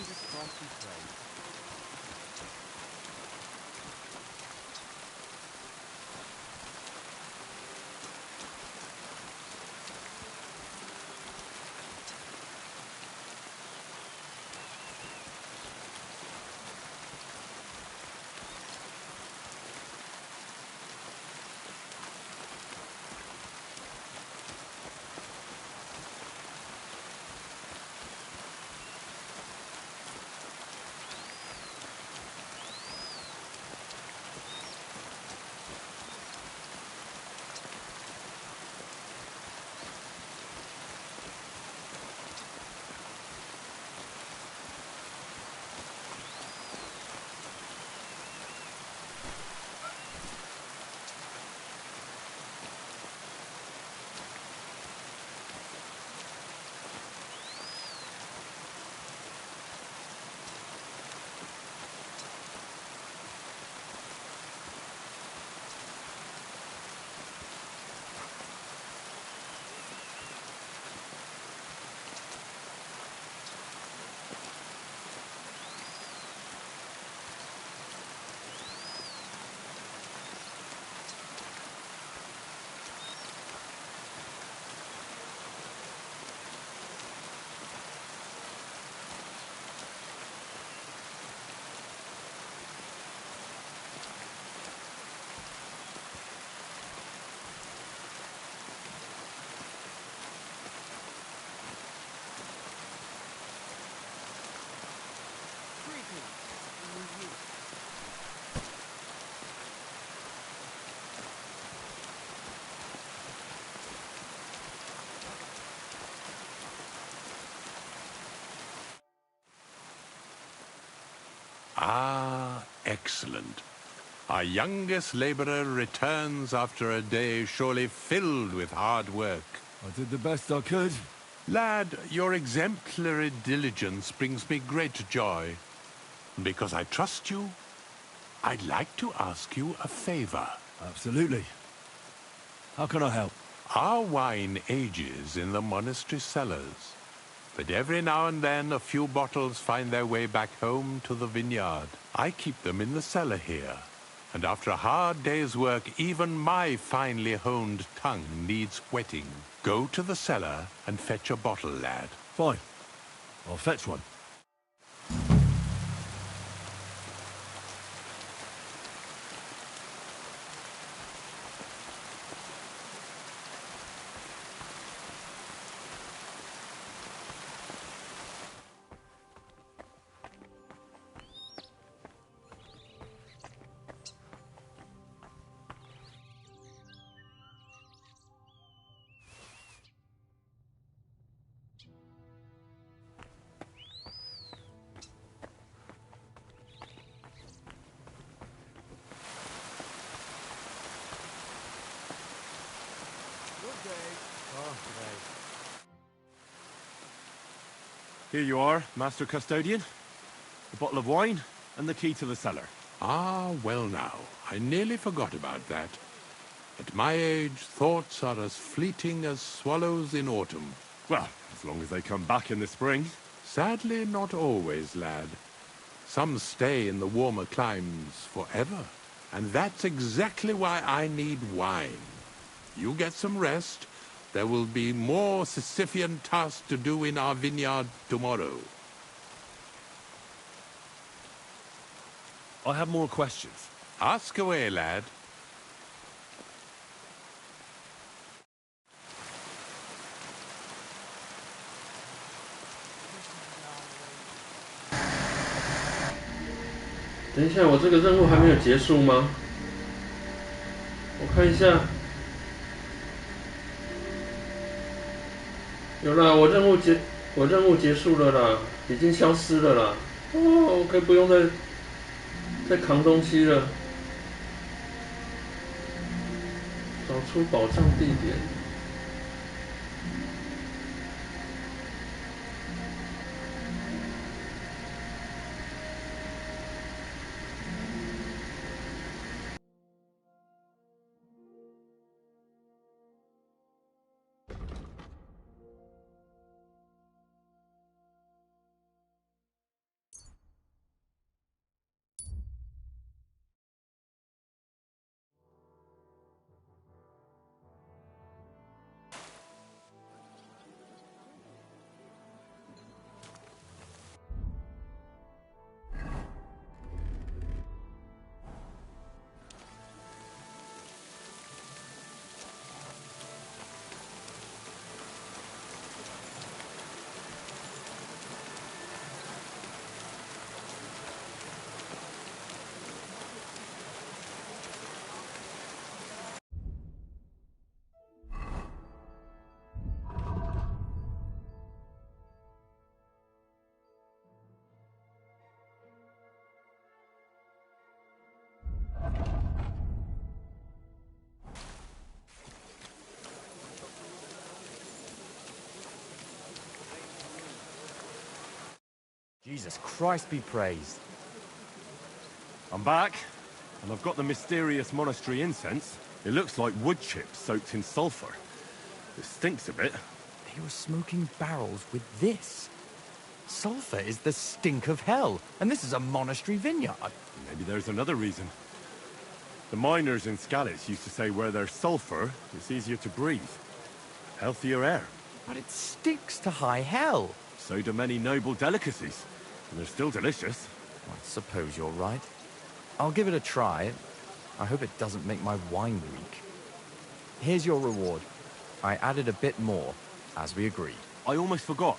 Jesus Christ we pray. Ah, excellent. Our youngest laborer returns after a day surely filled with hard work. I did the best I could. Lad, your exemplary diligence brings me great joy. Because I trust you, I'd like to ask you a favor. Absolutely. How can I help? Our wine ages in the monastery cellars. But every now and then a few bottles find their way back home to the vineyard. I keep them in the cellar here. And after a hard day's work, even my finely honed tongue needs whetting. Go to the cellar and fetch a bottle, lad. Fine. I'll fetch one. Here you are, Master Custodian. A bottle of wine and the key to the cellar. Ah, well now, I nearly forgot about that. At my age, thoughts are as fleeting as swallows in autumn. Well, as long as they come back in the spring. Sadly, not always, lad. Some stay in the warmer climes forever. And that's exactly why I need wine. You get some rest. There will be more Sisyphean tasks to do in our vineyard tomorrow. I have more questions. Ask away, lad.等一下，我这个任务还没有结束吗？我看一下。有啦，我任务结束了啦，已经消失了啦。哦，我可以不用再扛东西了。找出宝藏地点。Jesus Christ be praised. I'm back, and I've got the mysterious monastery incense. It looks like wood chips soaked in sulfur. It stinks a bit. They were smoking barrels with this. Sulfur is the stink of hell, and this is a monastery vineyard. Maybe there's another reason. The miners in Skalitz used to say where there's sulfur, it's easier to breathe. Healthier air. But it stinks to high hell. So do many noble delicacies, and they're still delicious. I suppose you're right. I'll give it a try. I hope it doesn't make my wine weak. Here's your reward. I added a bit more, as we agreed. I almost forgot.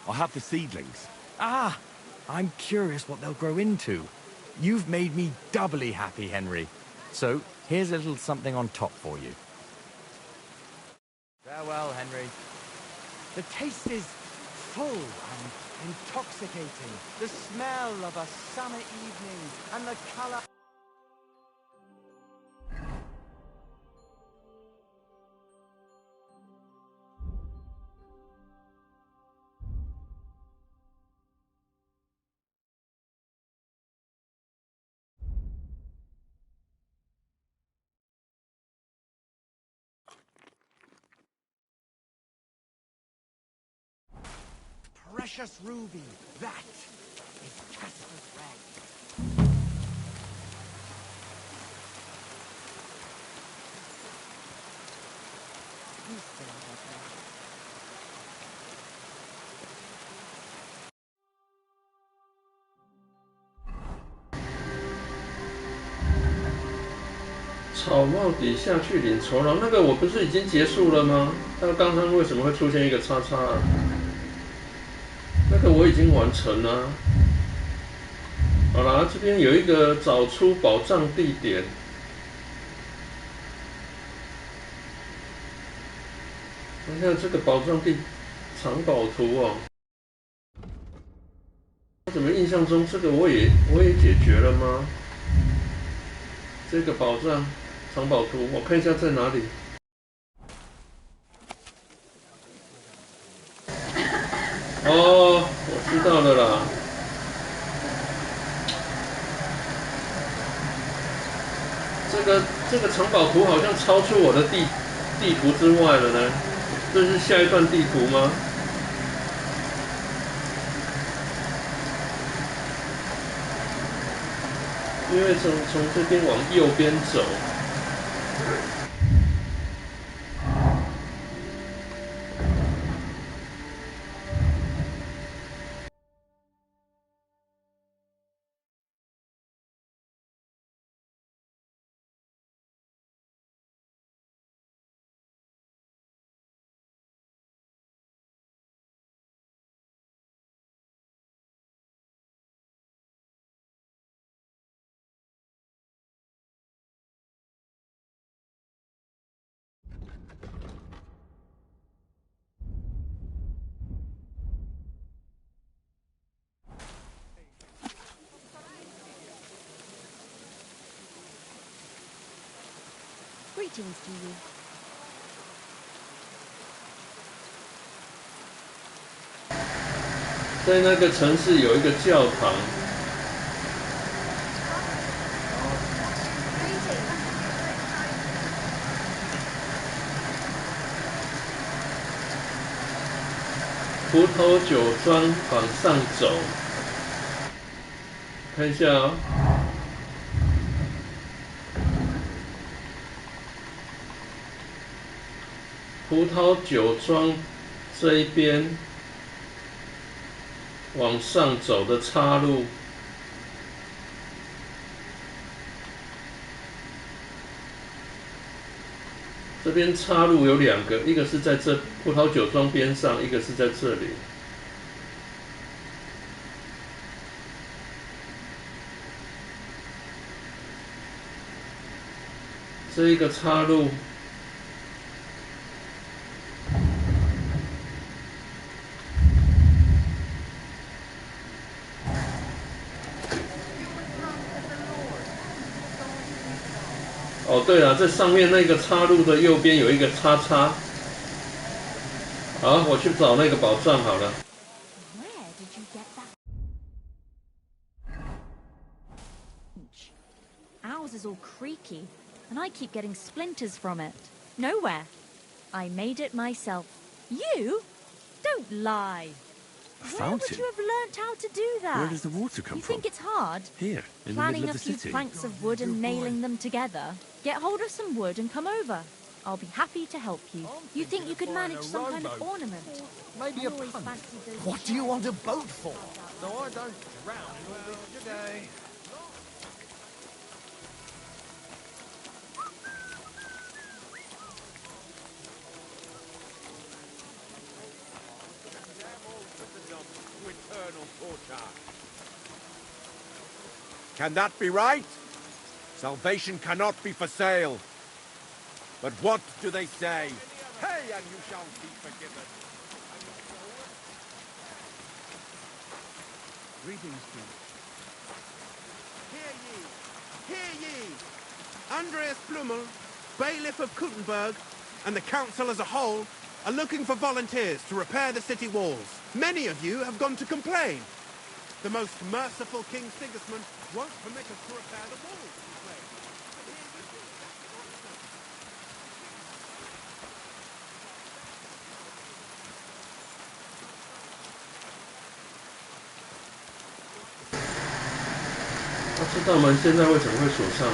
I have the seedlings. Ah! I'm curious what they'll grow into. You've made me doubly happy, Henry. So, here's a little something on top for you. Farewell, Henry. The taste is full and intoxicating. The smell of a summer evening and the color... Precious ruby, that is Casper's red.草帽底下去领酬劳，那个我不是已经结束了吗？那刚刚为什么会出现一个叉叉啊？那个我已经完成了。好啦，这边有一个找出宝藏地点。看看这个宝藏地藏宝图哦。我怎么印象中这个我也解决了吗？这个宝藏藏宝图，我看一下在哪里。哦，我知道了啦。这个藏宝图好像超出我的地图之外了呢。这是下一段地图吗？因为从这边往右边走。Greetings to you. 在那个城市有一个教堂。葡萄酒庄往上走，看一下哦。葡萄酒庄这一边往上走的岔路，这边岔路有两个，一个是在这葡萄酒庄边上，一个是在这里。这一个岔路。哦，对了，这上面那个岔路的右边有一个叉叉。好，我去找那个宝藏好了。is all creaky, and I keep getting splinters from it. Nowhere. I made it myself. You? Don't lie. A Where fountain? would you have learnt how to do that? Where does the water come You from? think it's hard? Here, in the Planning middle a of the few city. planks of wood and nailing them together? Get hold of some wood and come over. I'll be happy to help you. You think you could manage some kind of ornament? Maybe a I've always punt. fancied those What do you shells. want a boat for? So I don't drown in all this today. Can that be right? Salvation cannot be for sale. But what do they say? Hey, and you shall be forgiven. Greetings to you. Hear ye! Andreas Plummel, bailiff of Kuttenberg, and the council as a whole are looking for volunteers to repair the city walls. Many of you have gone to complain. The most merciful King Sigismund won't permit us to repair the walls, he claims. But here we do.他知道门现在为什么会锁上？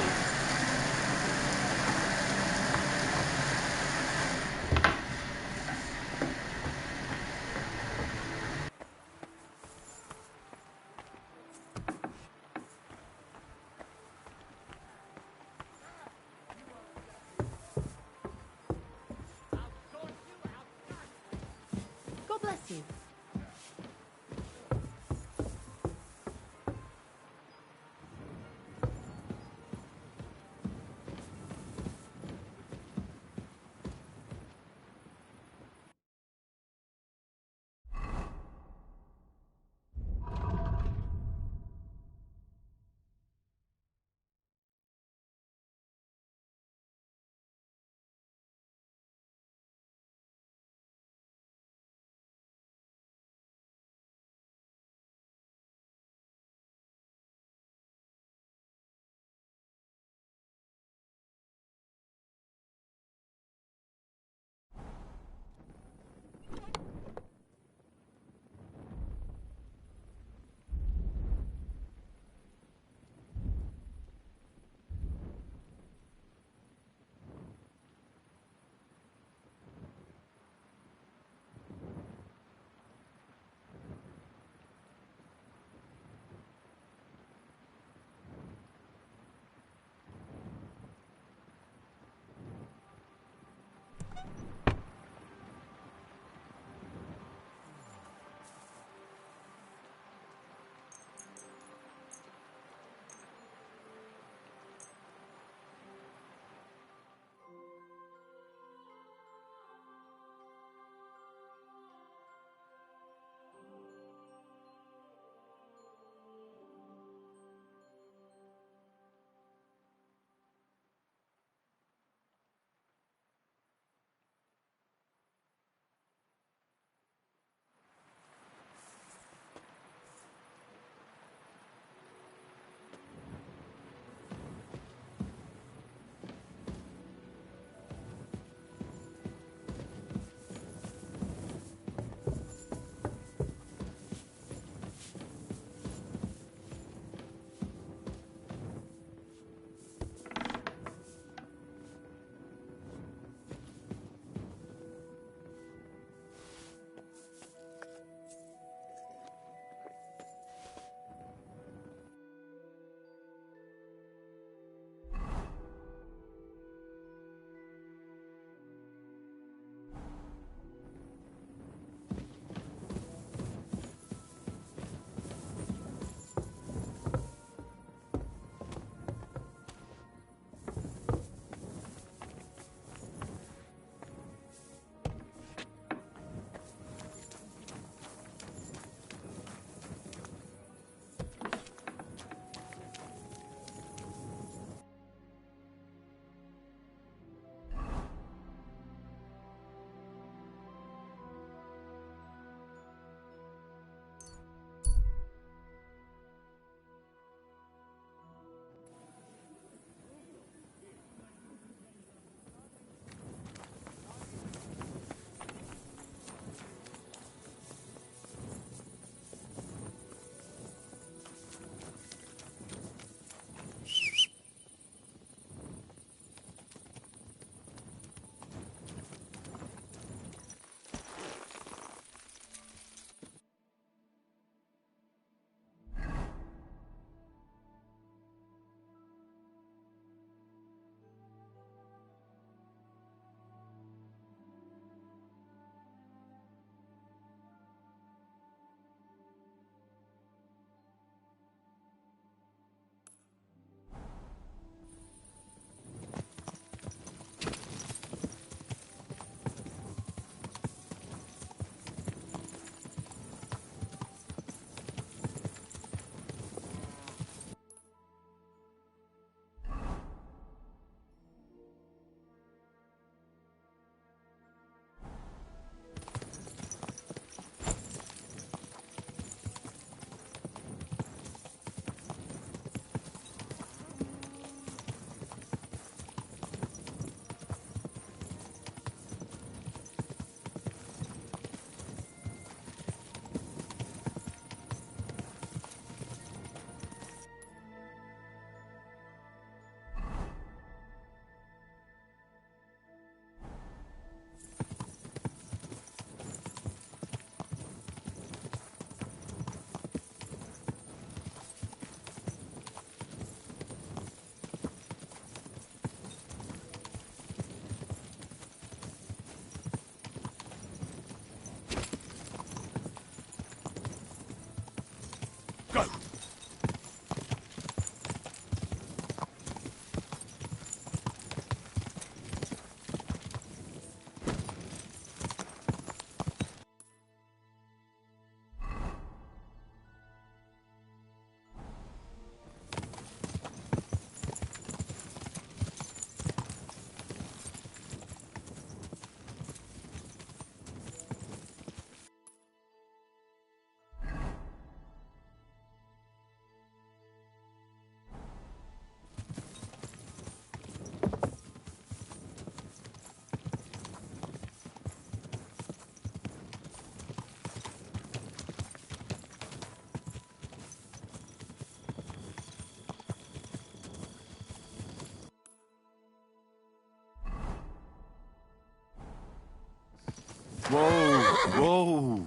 Whoa, whoa.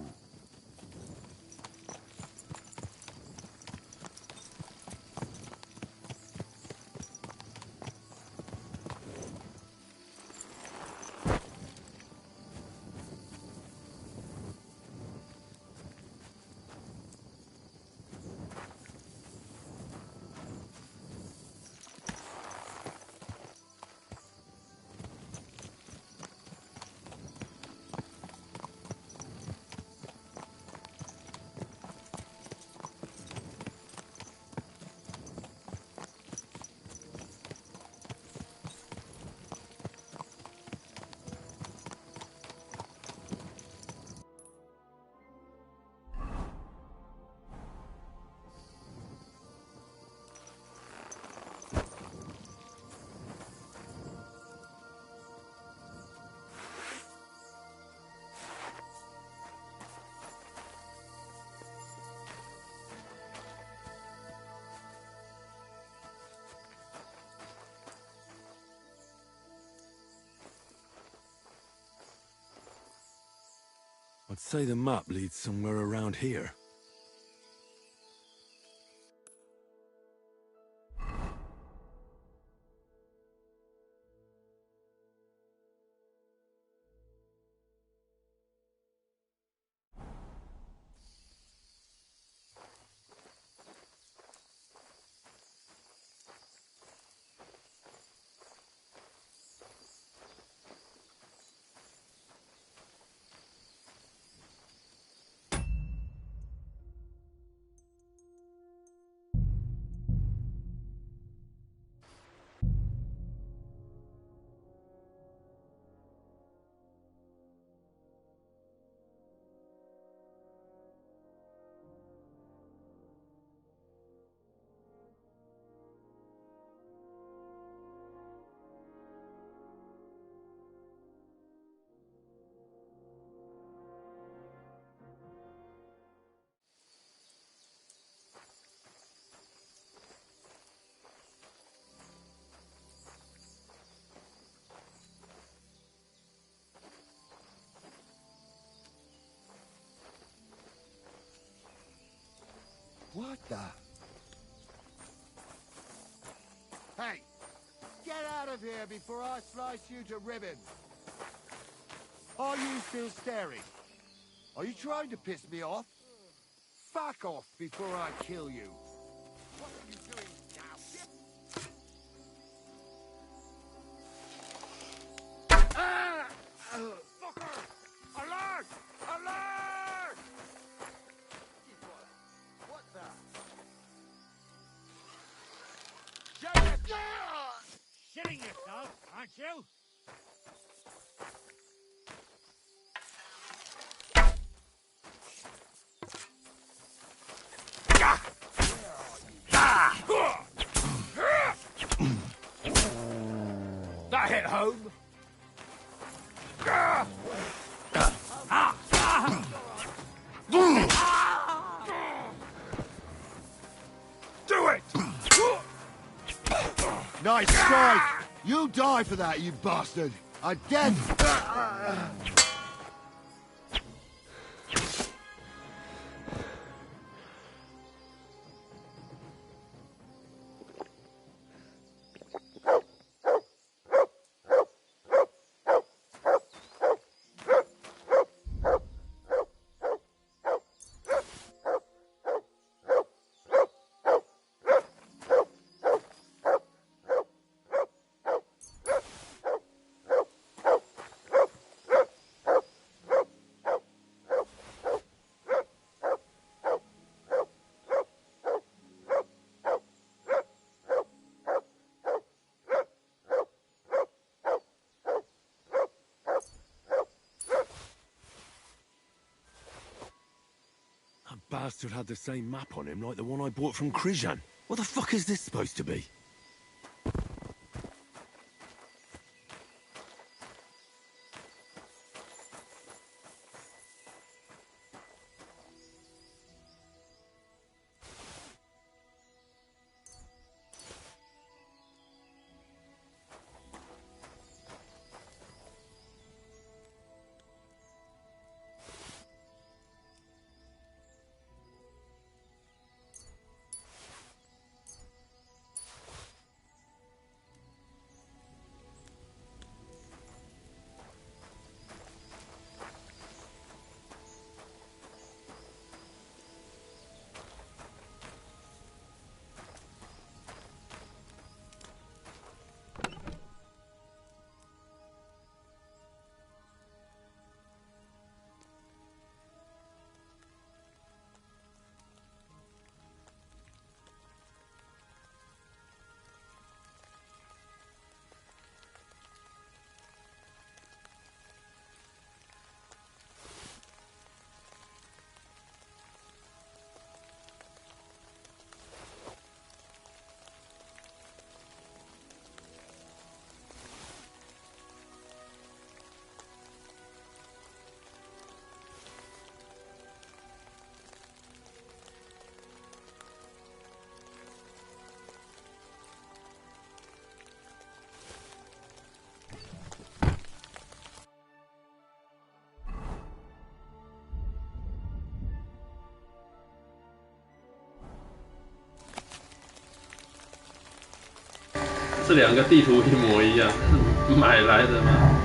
I'd say the map leads somewhere around here. What the? Hey! Get out of here before I slice you to ribbons! Are you still staring? Are you trying to piss me off? Fuck off before I kill you! What are you doing now? Ah! Fucker! Alert! Alert! What the? Shitting yourself, aren't you? That hit home! Do it! Nice strike! You die for that, you bastard! I'm dead! Bastard had the same map on him like the one I bought from Krijan. What the fuck is this supposed to be? 这两个地图一模一样，是买来的吗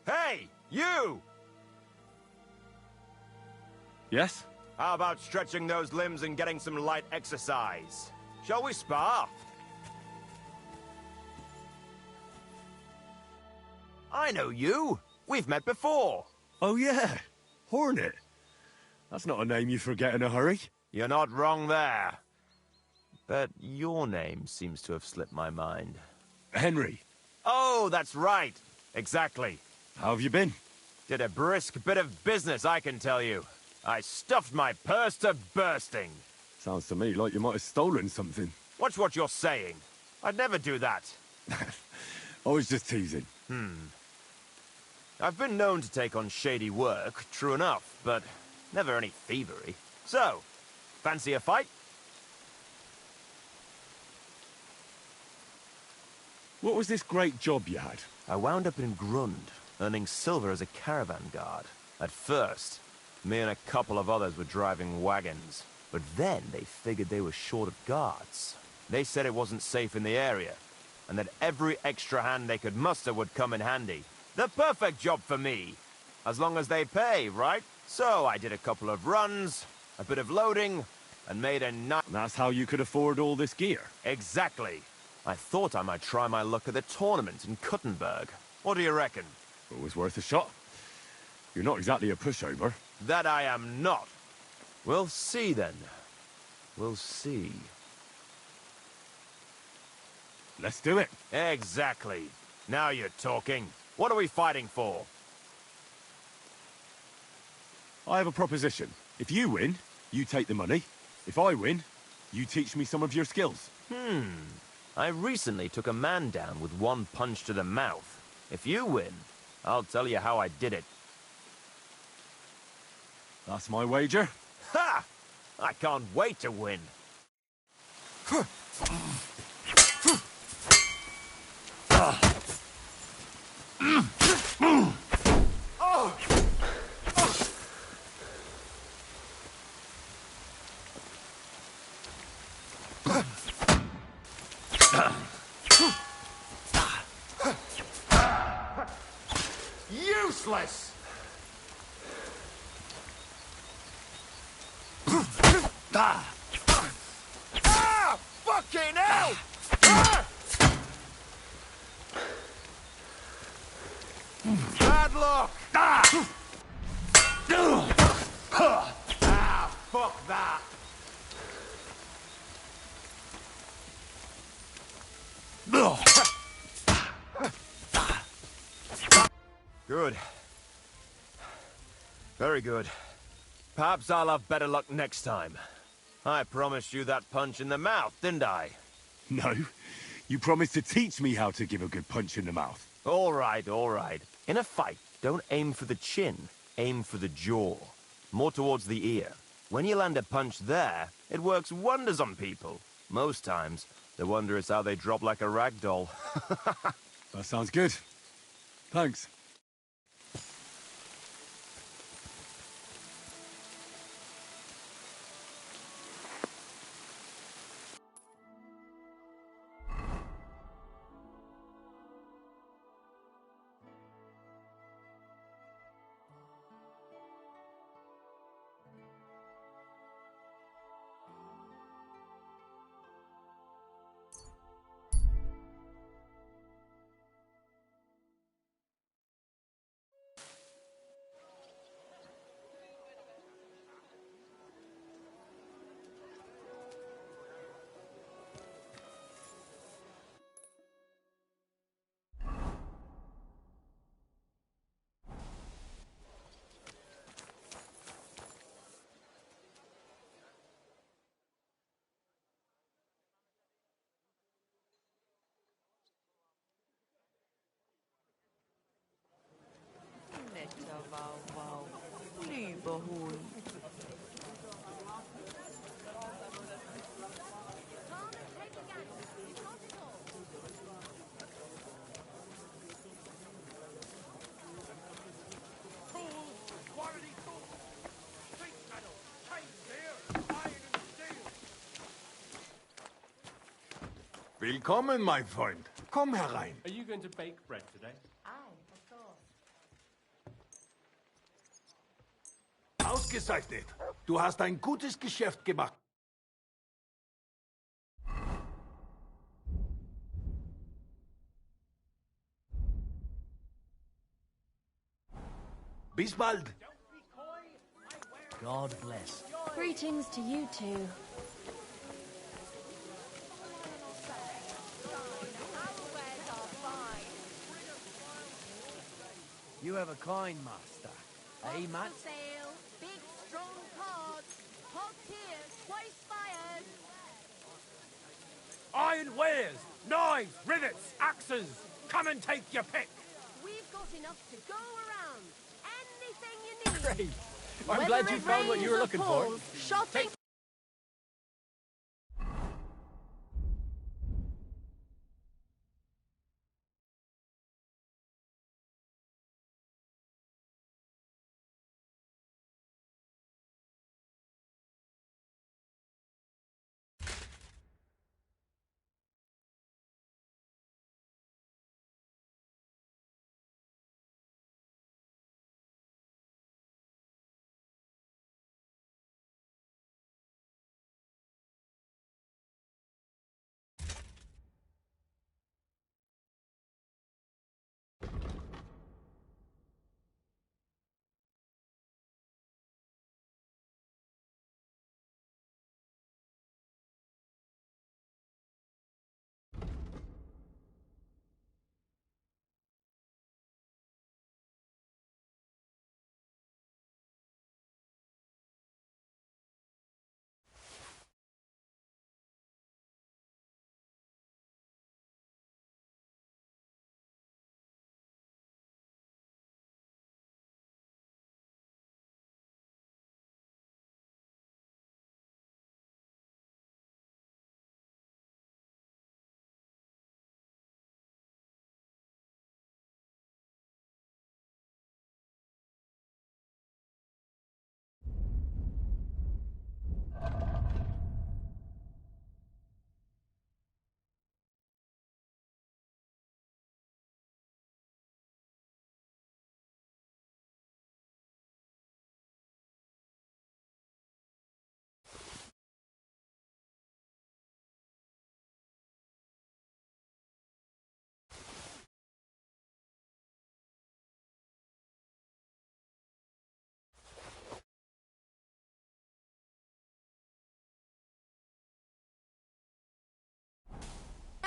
？Hey, you! Yes? How about stretching those limbs and getting some light exercise? Shall we spar? I know you. We've met before. Oh, yeah. Hornet. That's not a name you forget in a hurry. You're not wrong there. But your name seems to have slipped my mind. Henry. Oh, that's right. Exactly. How have you been? Did a brisk bit of business, I can tell you. I stuffed my purse to bursting. Sounds to me like you might have stolen something. Watch what you're saying. I'd never do that. I was just teasing. I've been known to take on shady work, true enough, but never any thievery. So, fancy a fight? What was this great job you had? I wound up in Grund, earning silver as a caravan guard. At first, me and a couple of others were driving wagons. But then they figured they were short of guards. They said it wasn't safe in the area, and that every extra hand they could muster would come in handy. The perfect job for me, as long as they pay, right? So I did a couple of runs, a bit of loading, and made a nice... That's how you could afford all this gear? Exactly. I thought I might try my luck at the tournament in Kuttenberg. What do you reckon? Always worth a shot. You're not exactly a pushover. That I am not. We'll see then. We'll see. Let's do it. Exactly. Now you're talking. What are we fighting for? I have a proposition. If you win, you take the money. If I win, you teach me some of your skills. I recently took a man down with one punch to the mouth. If you win, I'll tell you how I did it. That's my wager. Ha! I can't wait to win. Useless! Fucking hell! Bad luck! Fuck that! Good. Very good. Perhaps I'll have better luck next time. I promised you that punch in the mouth, didn't I? No. You promised to teach me how to give a good punch in the mouth. All right, all right. In a fight, don't aim for the chin. Aim for the jaw. More towards the ear. When you land a punch there, it works wonders on people. Most times, the wonder is how they drop like a rag doll. That sounds good. Thanks. Willkommen, mein Freund. Komm herein. Are you going to bake bread today? Aye, of course. Ausgezeichnet. Du hast ein gutes Geschäft gemacht. Bis bald. God bless. Greetings to you too. You have a kind master. Eh, Matt? Sail, big strong cards, hot tears, twice fired. Iron wares, knives, rivets, axes. Come and take your pick. We've got enough to go around. Anything you need. Great. I'm glad you found what you were looking for. Shopping.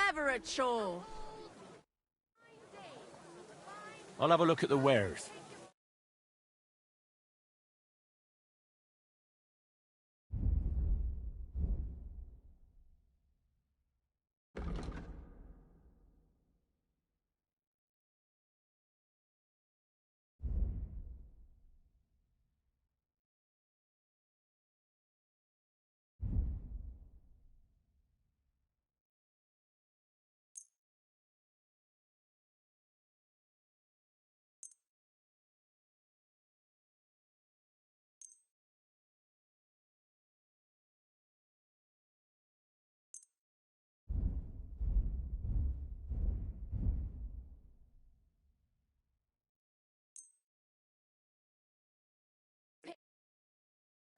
never a chore. I'll have a look at the wares.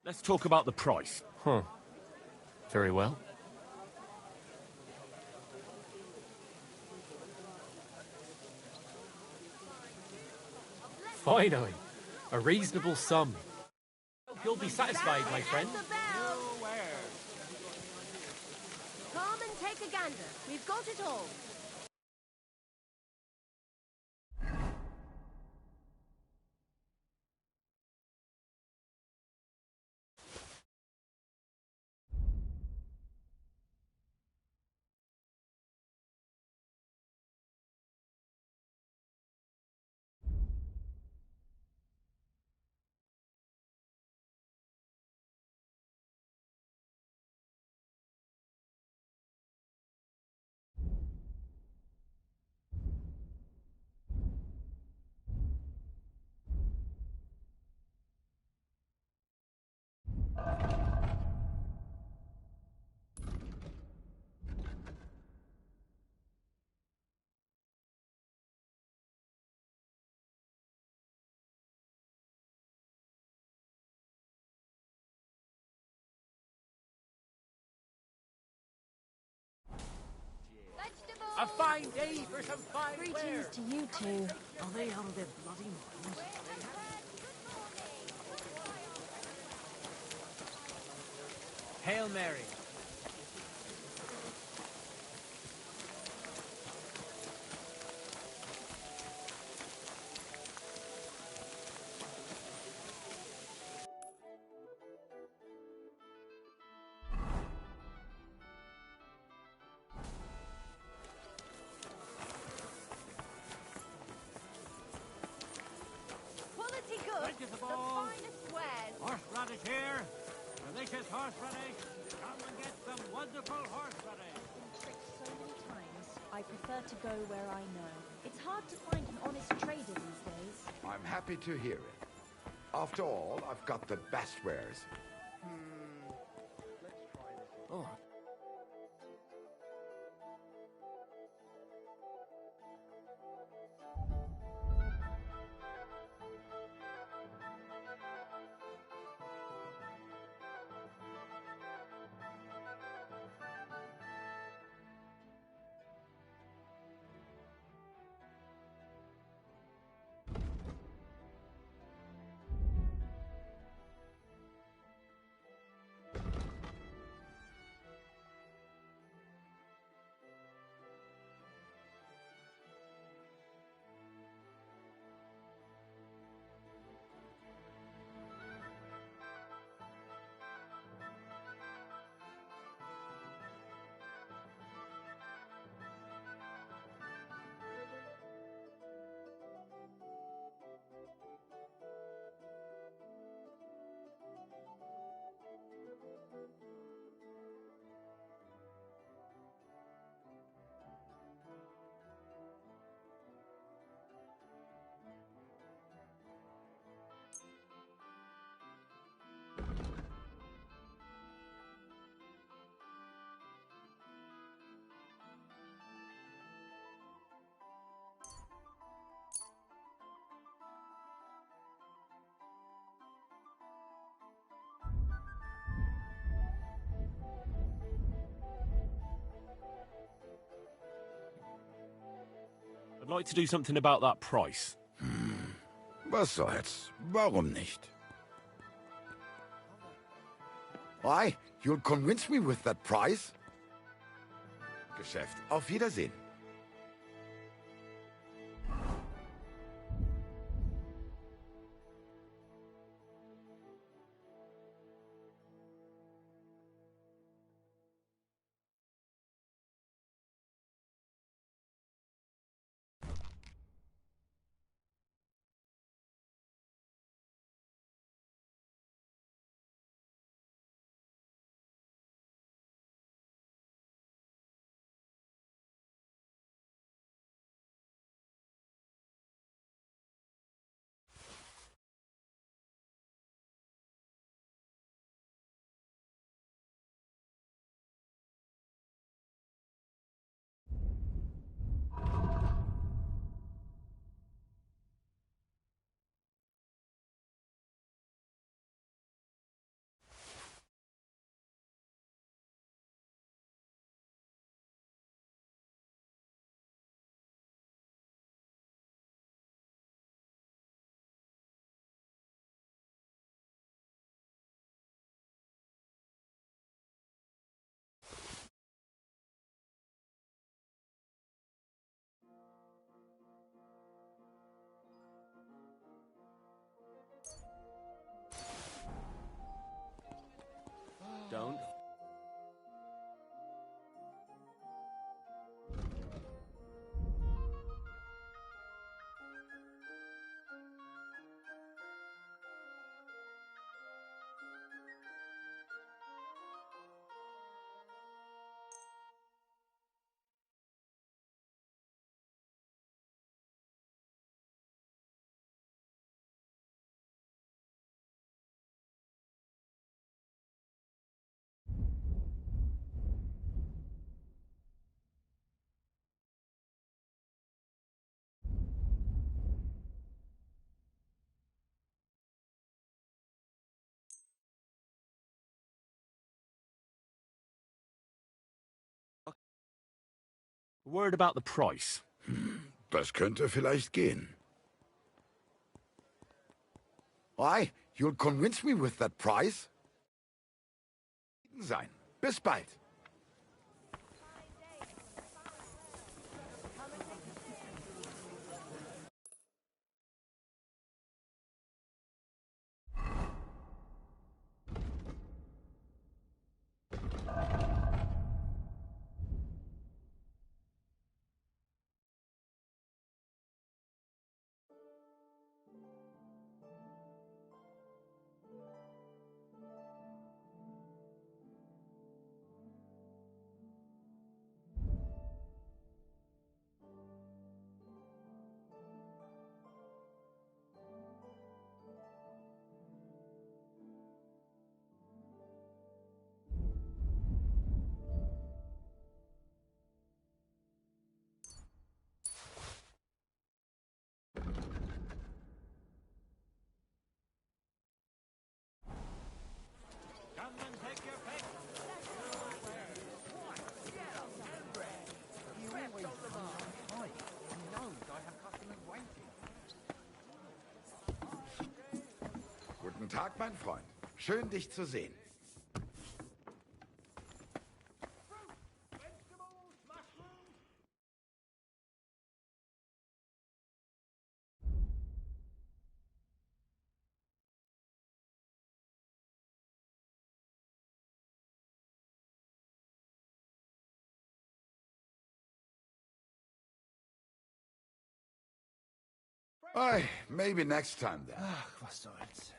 Let's talk about the price. Huh. Very well. Finally, a reasonable sum. You'll be satisfied, my friend. Come and take a gander. We've got it all. A fine day for some fine Greetings to you two. Are they out of their bloody minds? Hail Mary. Quality good. The finest wares. Horseradish here. Delicious horseradish. Come and get some wonderful horseradish. I've been tricked so many times. I prefer to go where I know. It's hard to find an honest trader these days. I'm happy to hear it. After all, I've got the best wares. Let's try this. Oh. I'd like to do something about that price. Was soll's? Warum nicht? Why? You'll convince me with that price? Geschäft. Auf Wiedersehen. Don't. Word about the price. Das könnte vielleicht gehen. Why? You'll convince me with that price? Sein. Bis bald. Guten Tag, mein Freund. Schön, dich zu sehen. Maybe next time then. Ach, was soll's.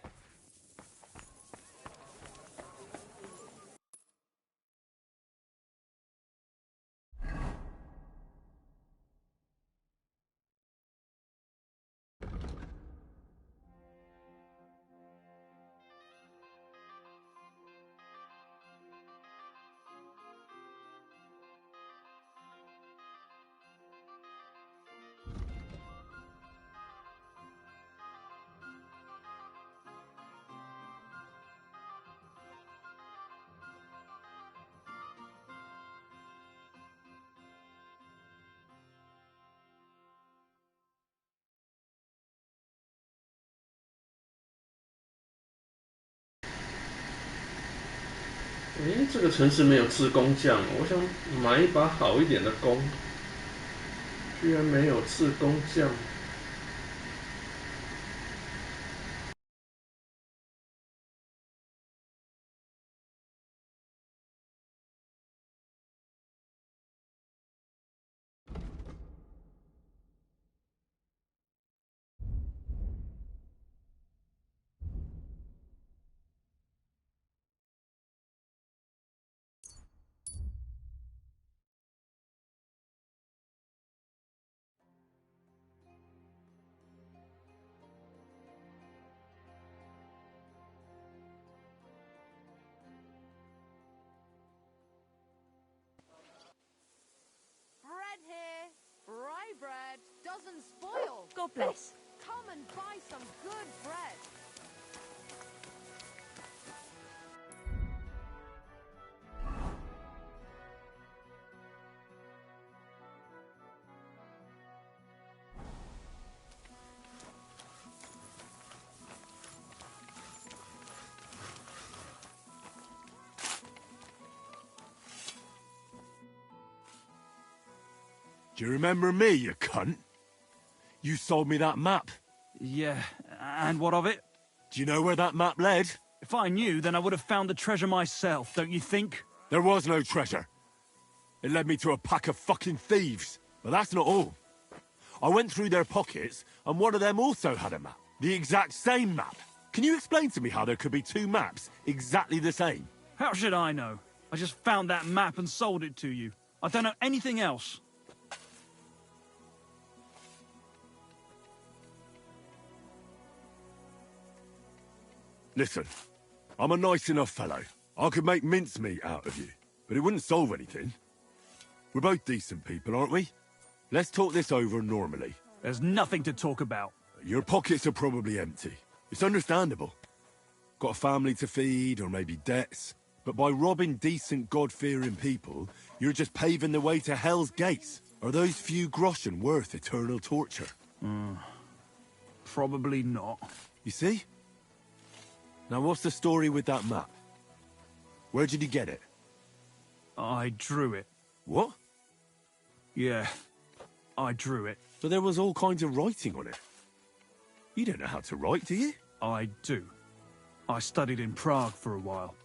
诶，这个城市没有制工匠，我想买一把好一点的弓，居然没有制工匠。Bread here. Rye bread doesn't spoil. God bless. Come and buy some good bread. Do you remember me, you cunt? You sold me that map. Yeah, and what of it? Do you know where that map led? If I knew, then I would have found the treasure myself, don't you think? There was no treasure. It led me to a pack of fucking thieves. But that's not all. I went through their pockets, and one of them also had a map. The exact same map. Can you explain to me how there could be two maps exactly the same? How should I know? I just found that map and sold it to you. I don't know anything else. Listen, I'm a nice enough fellow. I could make mincemeat out of you, but it wouldn't solve anything. We're both decent people, aren't we? Let's talk this over normally. There's nothing to talk about. Your pockets are probably empty. It's understandable. Got a family to feed, or maybe debts. But by robbing decent, God-fearing people, you're just paving the way to Hell's Gates. Are those few groschen worth eternal torture? Probably not. You see? Now what's the story with that map? Where did you get it? I drew it. What? Yeah, I drew it. But there was all kinds of writing on it. You don't know how to write, do you? I do. I studied in Prague for a while.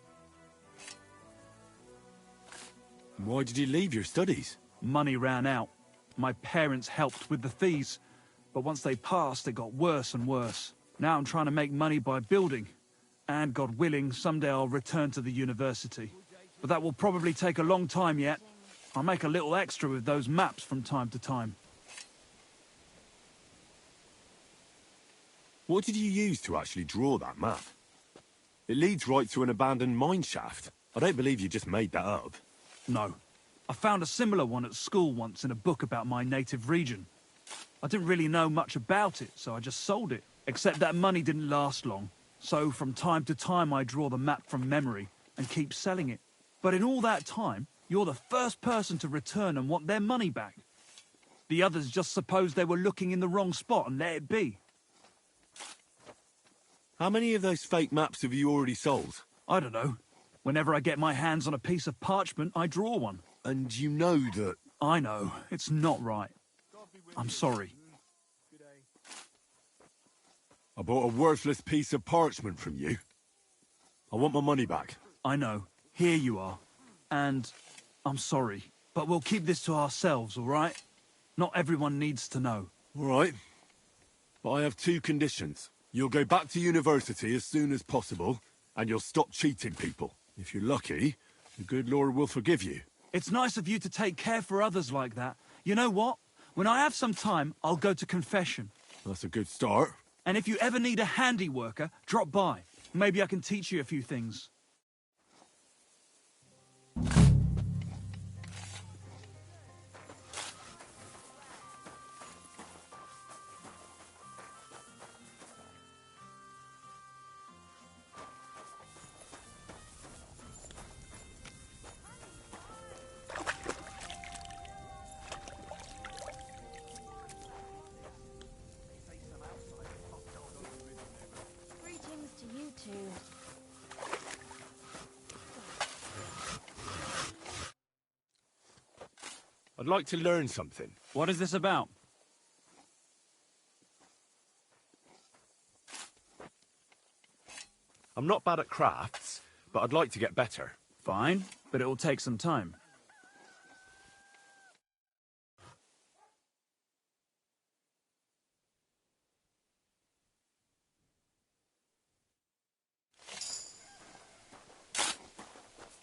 Why did you leave your studies? Money ran out. My parents helped with the fees. But once they passed, it got worse and worse. Now I'm trying to make money by building. And God willing, someday I'll return to the university. But that will probably take a long time yet. I'll make a little extra with those maps from time to time. What did you use to actually draw that map? It leads right to an abandoned mine shaft. I don't believe you just made that up. No. I found a similar one at school once in a book about my native region. I didn't really know much about it, so I just sold it. Except that money didn't last long. So from time to time I draw the map from memory and keep selling it. But in all that time, you're the first person to return and want their money back. The others just supposed they were looking in the wrong spot and let it be. How many of those fake maps have you already sold? I don't know. Whenever I get my hands on a piece of parchment, I draw one. And you know that... I know. It's not right. I'm sorry. I bought a worthless piece of parchment from you. I want my money back. I know. Here you are. And I'm sorry. But we'll keep this to ourselves, all right? Not everyone needs to know. All right. But I have two conditions. You'll go back to university as soon as possible, and you'll stop cheating people. If you're lucky, the good Lord will forgive you. It's nice of you to take care for others like that. You know what? When I have some time, I'll go to confession. That's a good start. And if you ever need a handy worker, drop by. Maybe I can teach you a few things. Greetings to you two. I'd like to learn something. What is this about? I'm not bad at crafts, but I'd like to get better. Fine, but it will take some time.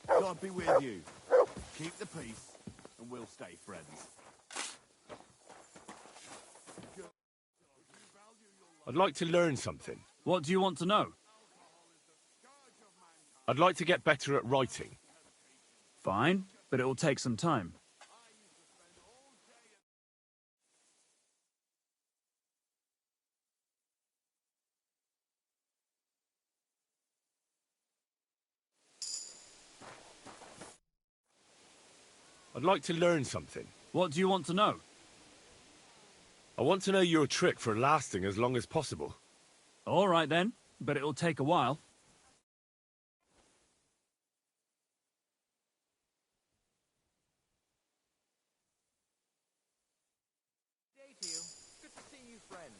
God be with you. Keep the peace, and we'll stay friends. I'd like to learn something. What do you want to know? I'd like to get better at writing. Fine, but it will take some time. I'd like to learn something. What do you want to know? I want to know your trick for lasting as long as possible. All right then, but it will take a while. Good to see you, friend.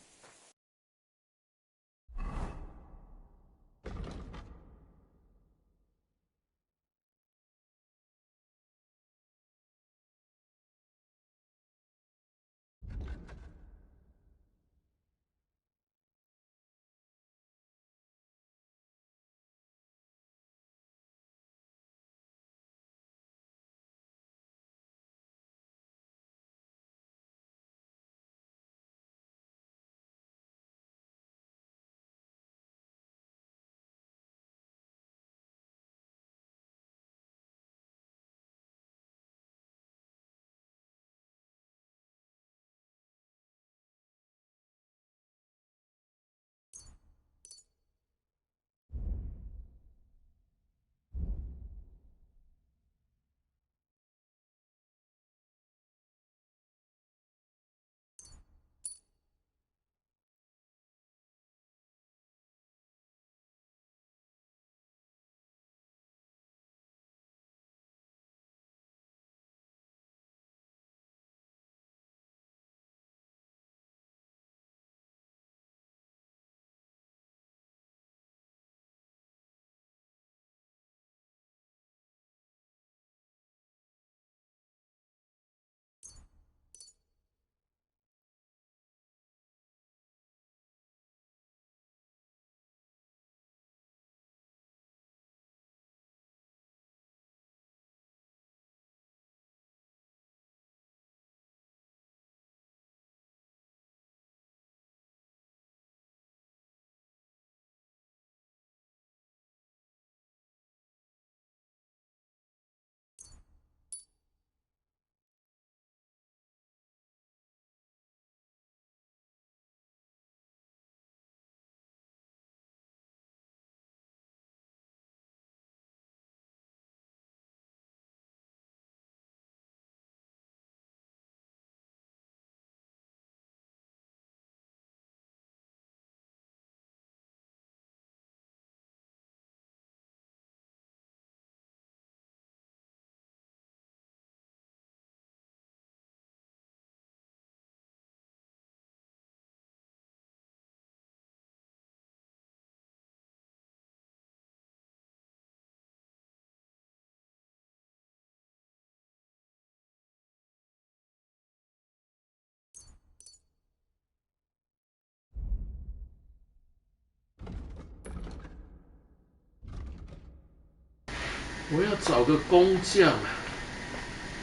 我要找个工匠，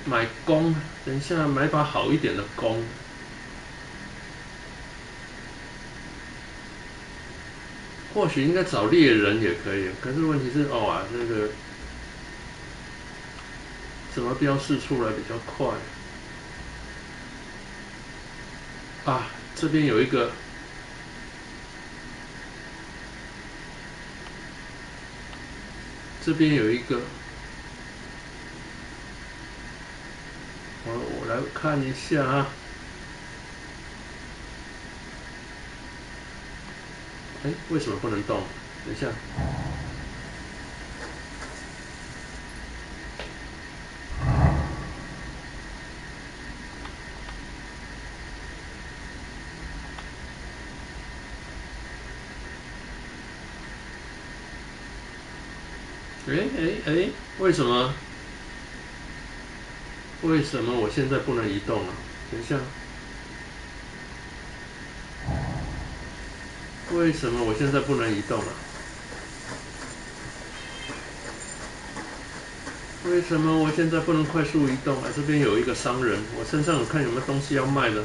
买弓。等一下买把好一点的弓。或许应该找猎人也可以，可是问题是，那个怎么标示出来比较快？啊，这边有一个。这边有一个，我来看一下啊。哎，为什么不能动？等一下。为什么？为什么我现在不能移动啊？等一下，为什么我现在不能移动啊？为什么我现在不能快速移动啊？这边有一个商人，我身上有看有没有东西要卖的。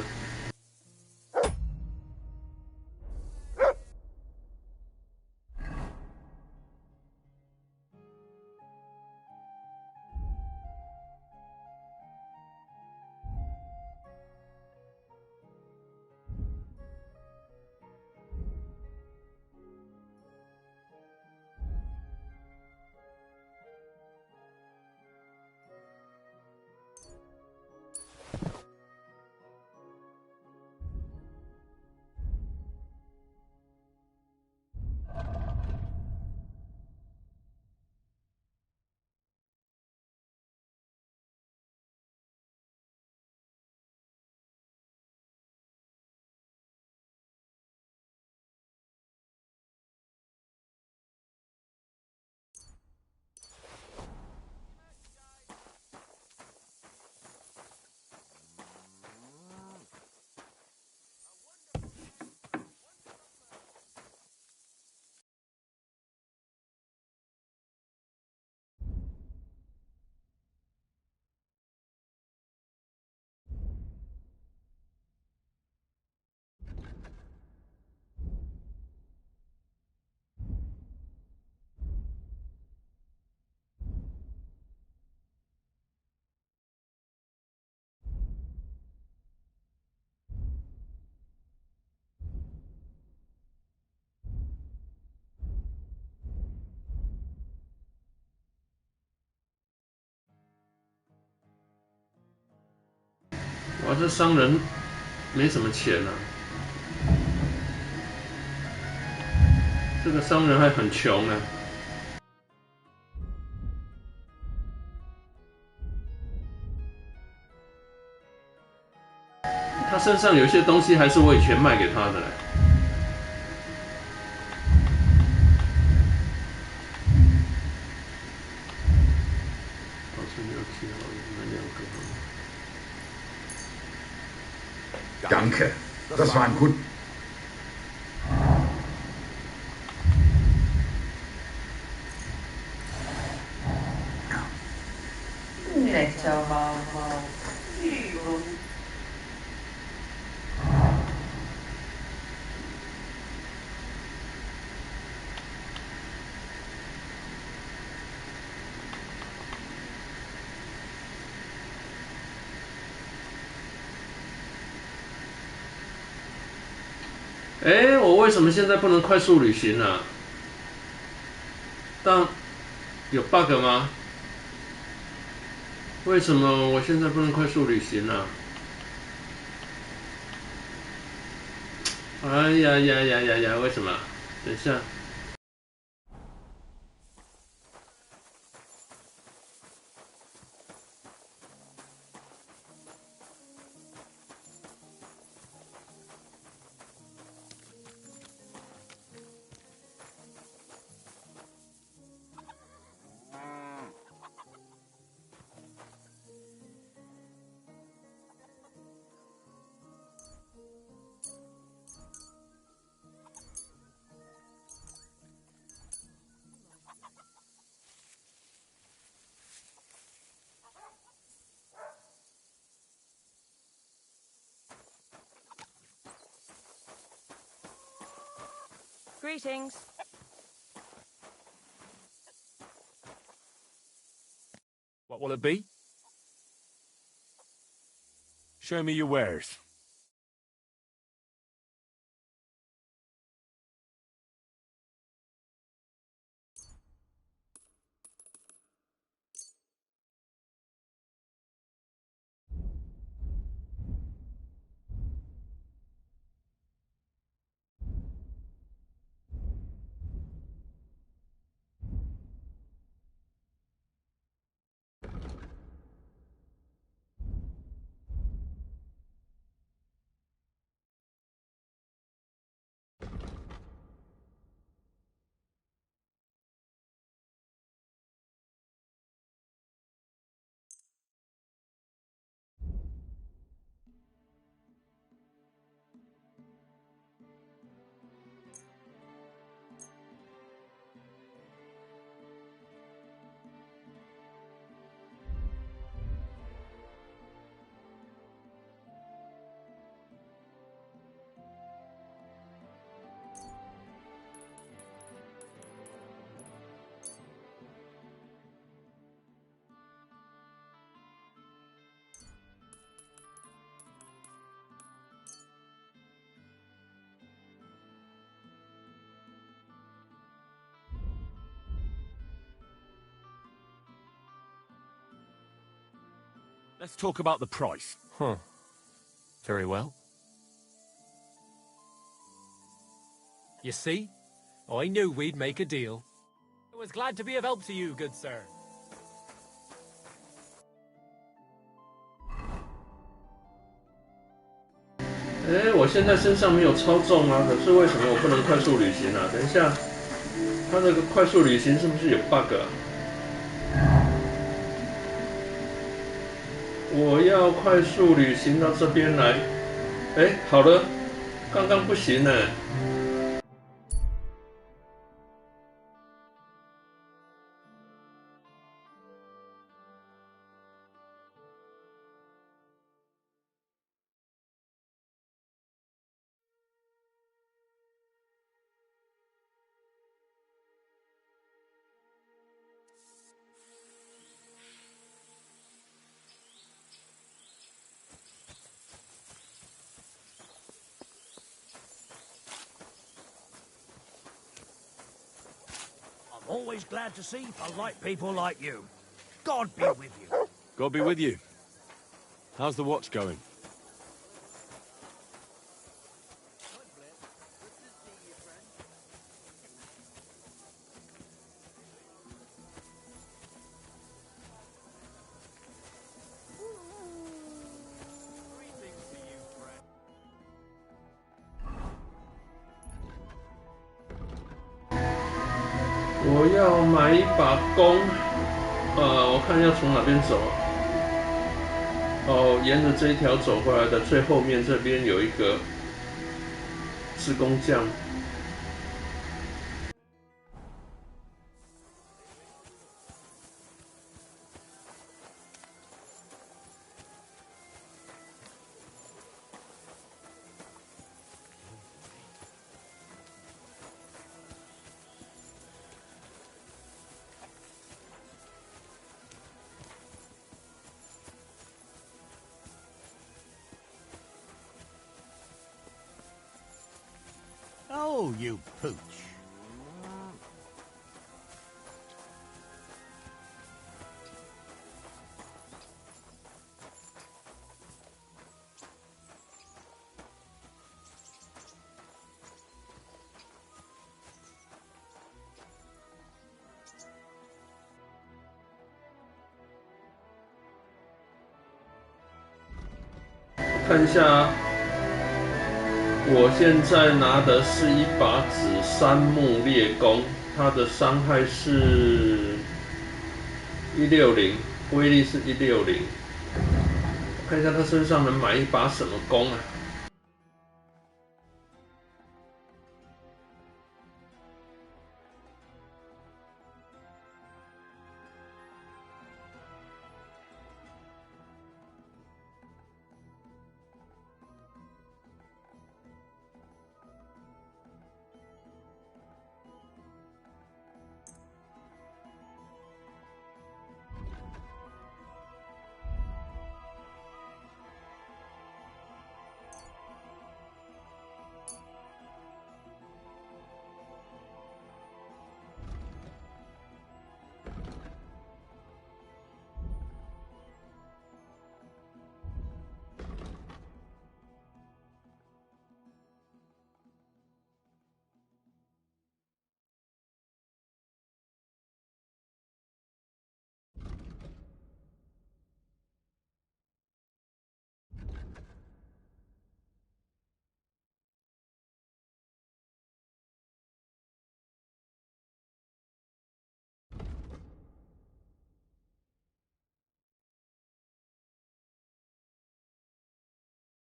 哇，这商人没什么钱啊，这个商人还很穷啊。他身上有一些东西还是我以前卖给他的嘞。Danke, das war ein gut.我为什么现在不能快速旅行啊？但有 bug 吗？为什么我现在不能快速旅行啊？哎呀呀呀呀呀！为什么？等一下。Greetings. What will it be? Show me your wares. Let's talk about the price. Huh. Very well. You see? I knew we'd make a deal. I was glad to be of help to you, good sir. 哎，我现在身上没有超重啊，可是为什么我不能快速旅行啊？等一下，它这个快速旅行是不是有 bug 啊？我要快速旅行到这边来。哎，好了，刚刚不行呢。I'm always glad to see polite people like you. God be with you. God be with you. How's the watch going? .我要买一把弓，我看要从哪边走。哦，沿着这一条走回来的最后面这边有一个制弓匠。Oh, you pooch. 看一下，我现在拿的是一把紫杉木猎弓，它的伤害是160，威力是160。看一下他身上能买一把什么弓啊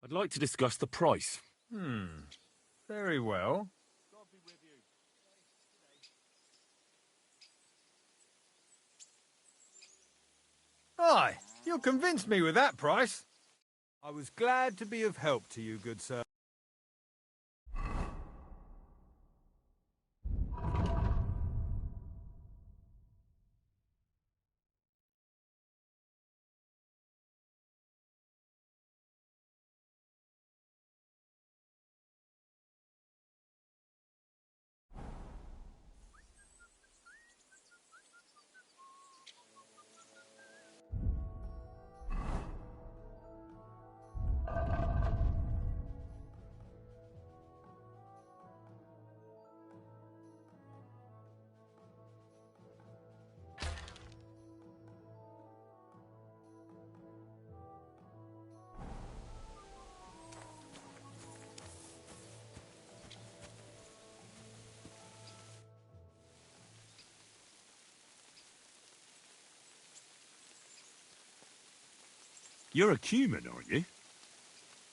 ？I'd like to discuss the price. Very well. Aye, you convinced me with that price. I was glad to be of help to you, good sir. You're a human, aren't you?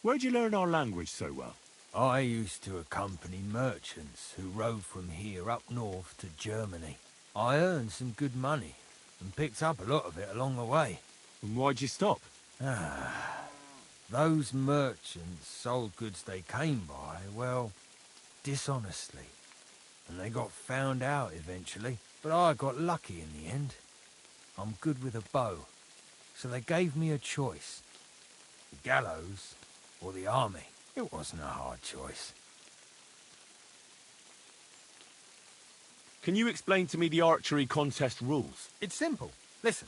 Where'd you learn our language so well? I used to accompany merchants who rode from here up north to Germany. I earned some good money and picked up a lot of it along the way. And why'd you stop? Those merchants sold goods they came by, well, dishonestly. And they got found out eventually, but I got lucky in the end. I'm good with a bow, so they gave me a choice. The gallows or the army. It wasn't a hard choice. Can you explain to me the archery contest rules? It's simple. Listen.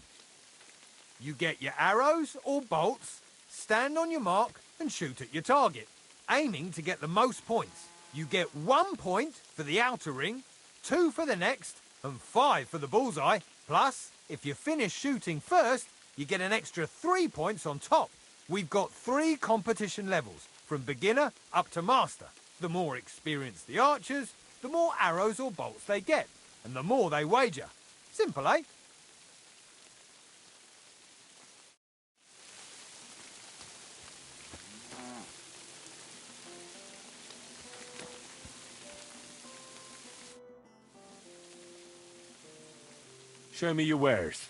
You get your arrows or bolts, stand on your mark and shoot at your target, aiming to get the most points. You get 1 point for the outer ring, 2 for the next, and 5 for the bullseye. Plus, if you finish shooting first, you get an extra 3 points on top. We've got 3 competition levels, from beginner up to master. The more experienced the archers, the more arrows or bolts they get, and the more they wager. Simple, eh? Show me your wares.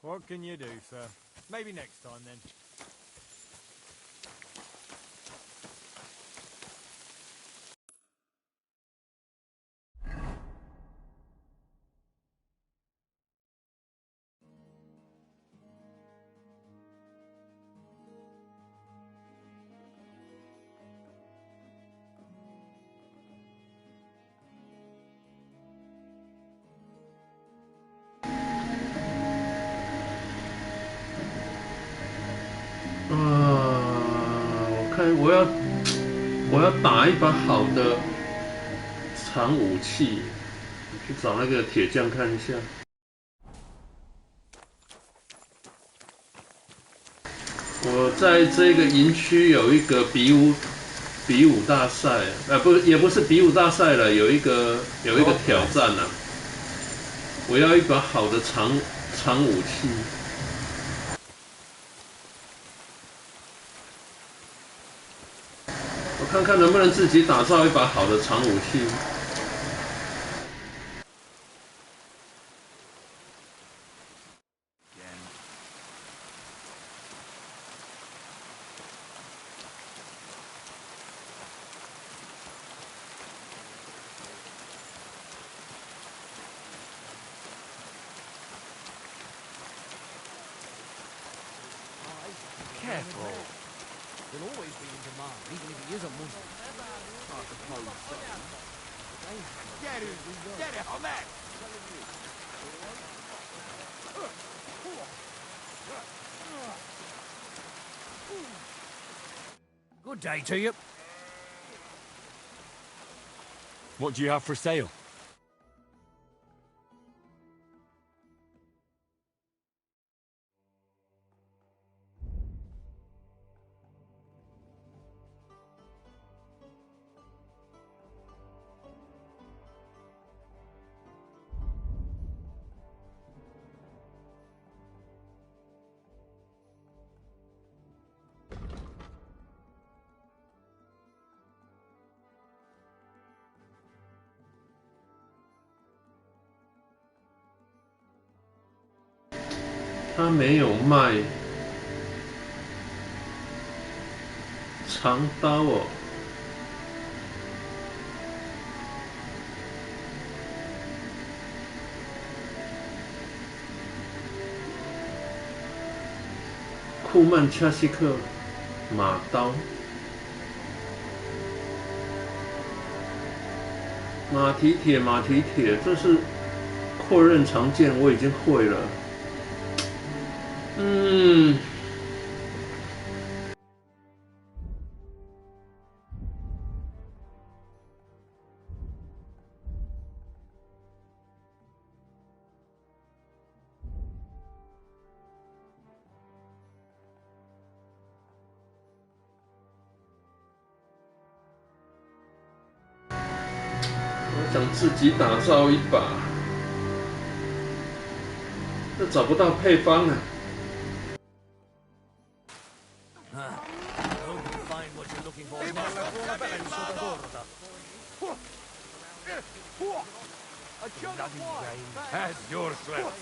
What can you do, sir? Maybe next time, then.我看我要打一把好的长武器，去找那个铁匠看一下。我在这个营区有一个比武大赛，也不是比武大赛了，有一个挑战啊。我要一把好的长武器。我看看能不能自己打造一把好的长武器。Careful. He'll always be in demand, even if he is a Muslim. I suppose so. Get it on that! Good day to you. What do you have for sale? 他没有卖长刀哦。库曼恰西克马刀，马蹄铁，这是扩刃长剑，我已经会了。我想自己打造一把，这找不到配方啊。As yourself.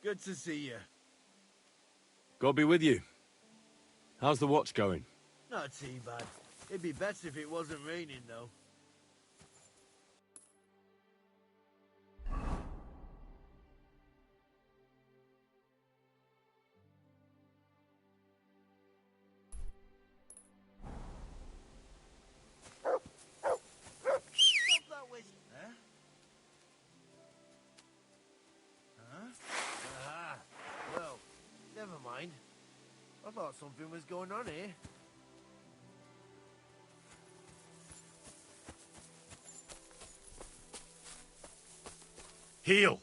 Good to see you. God be with you. How's the watch going? Not too bad. It'd be better if it wasn't raining, though. Well, never mind. I thought something was going on here. Heal!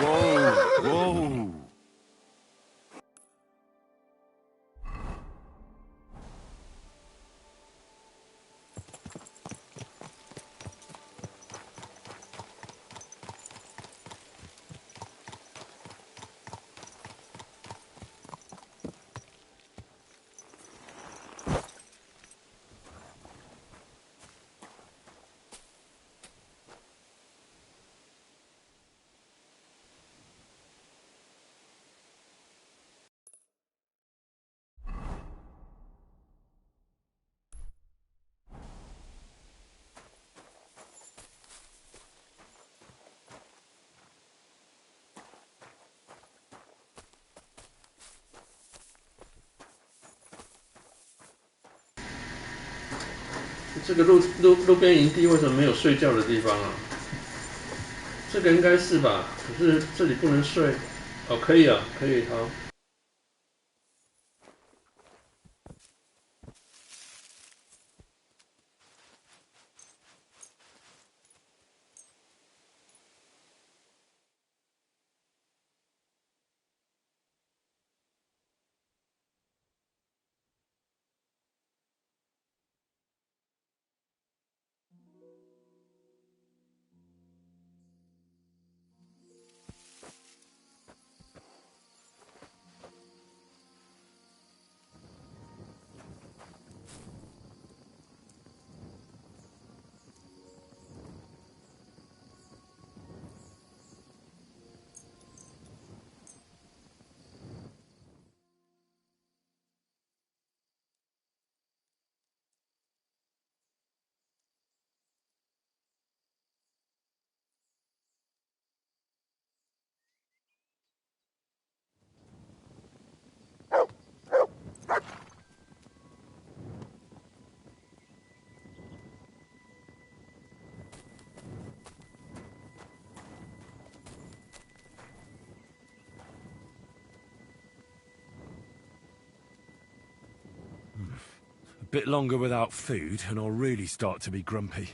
Whoa! Whoa! 这个路边营地为什么没有睡觉的地方啊？这个应该是吧？可是这里不能睡。哦，可以啊，可以，好。A bit longer without food, and I'll really start to be grumpy.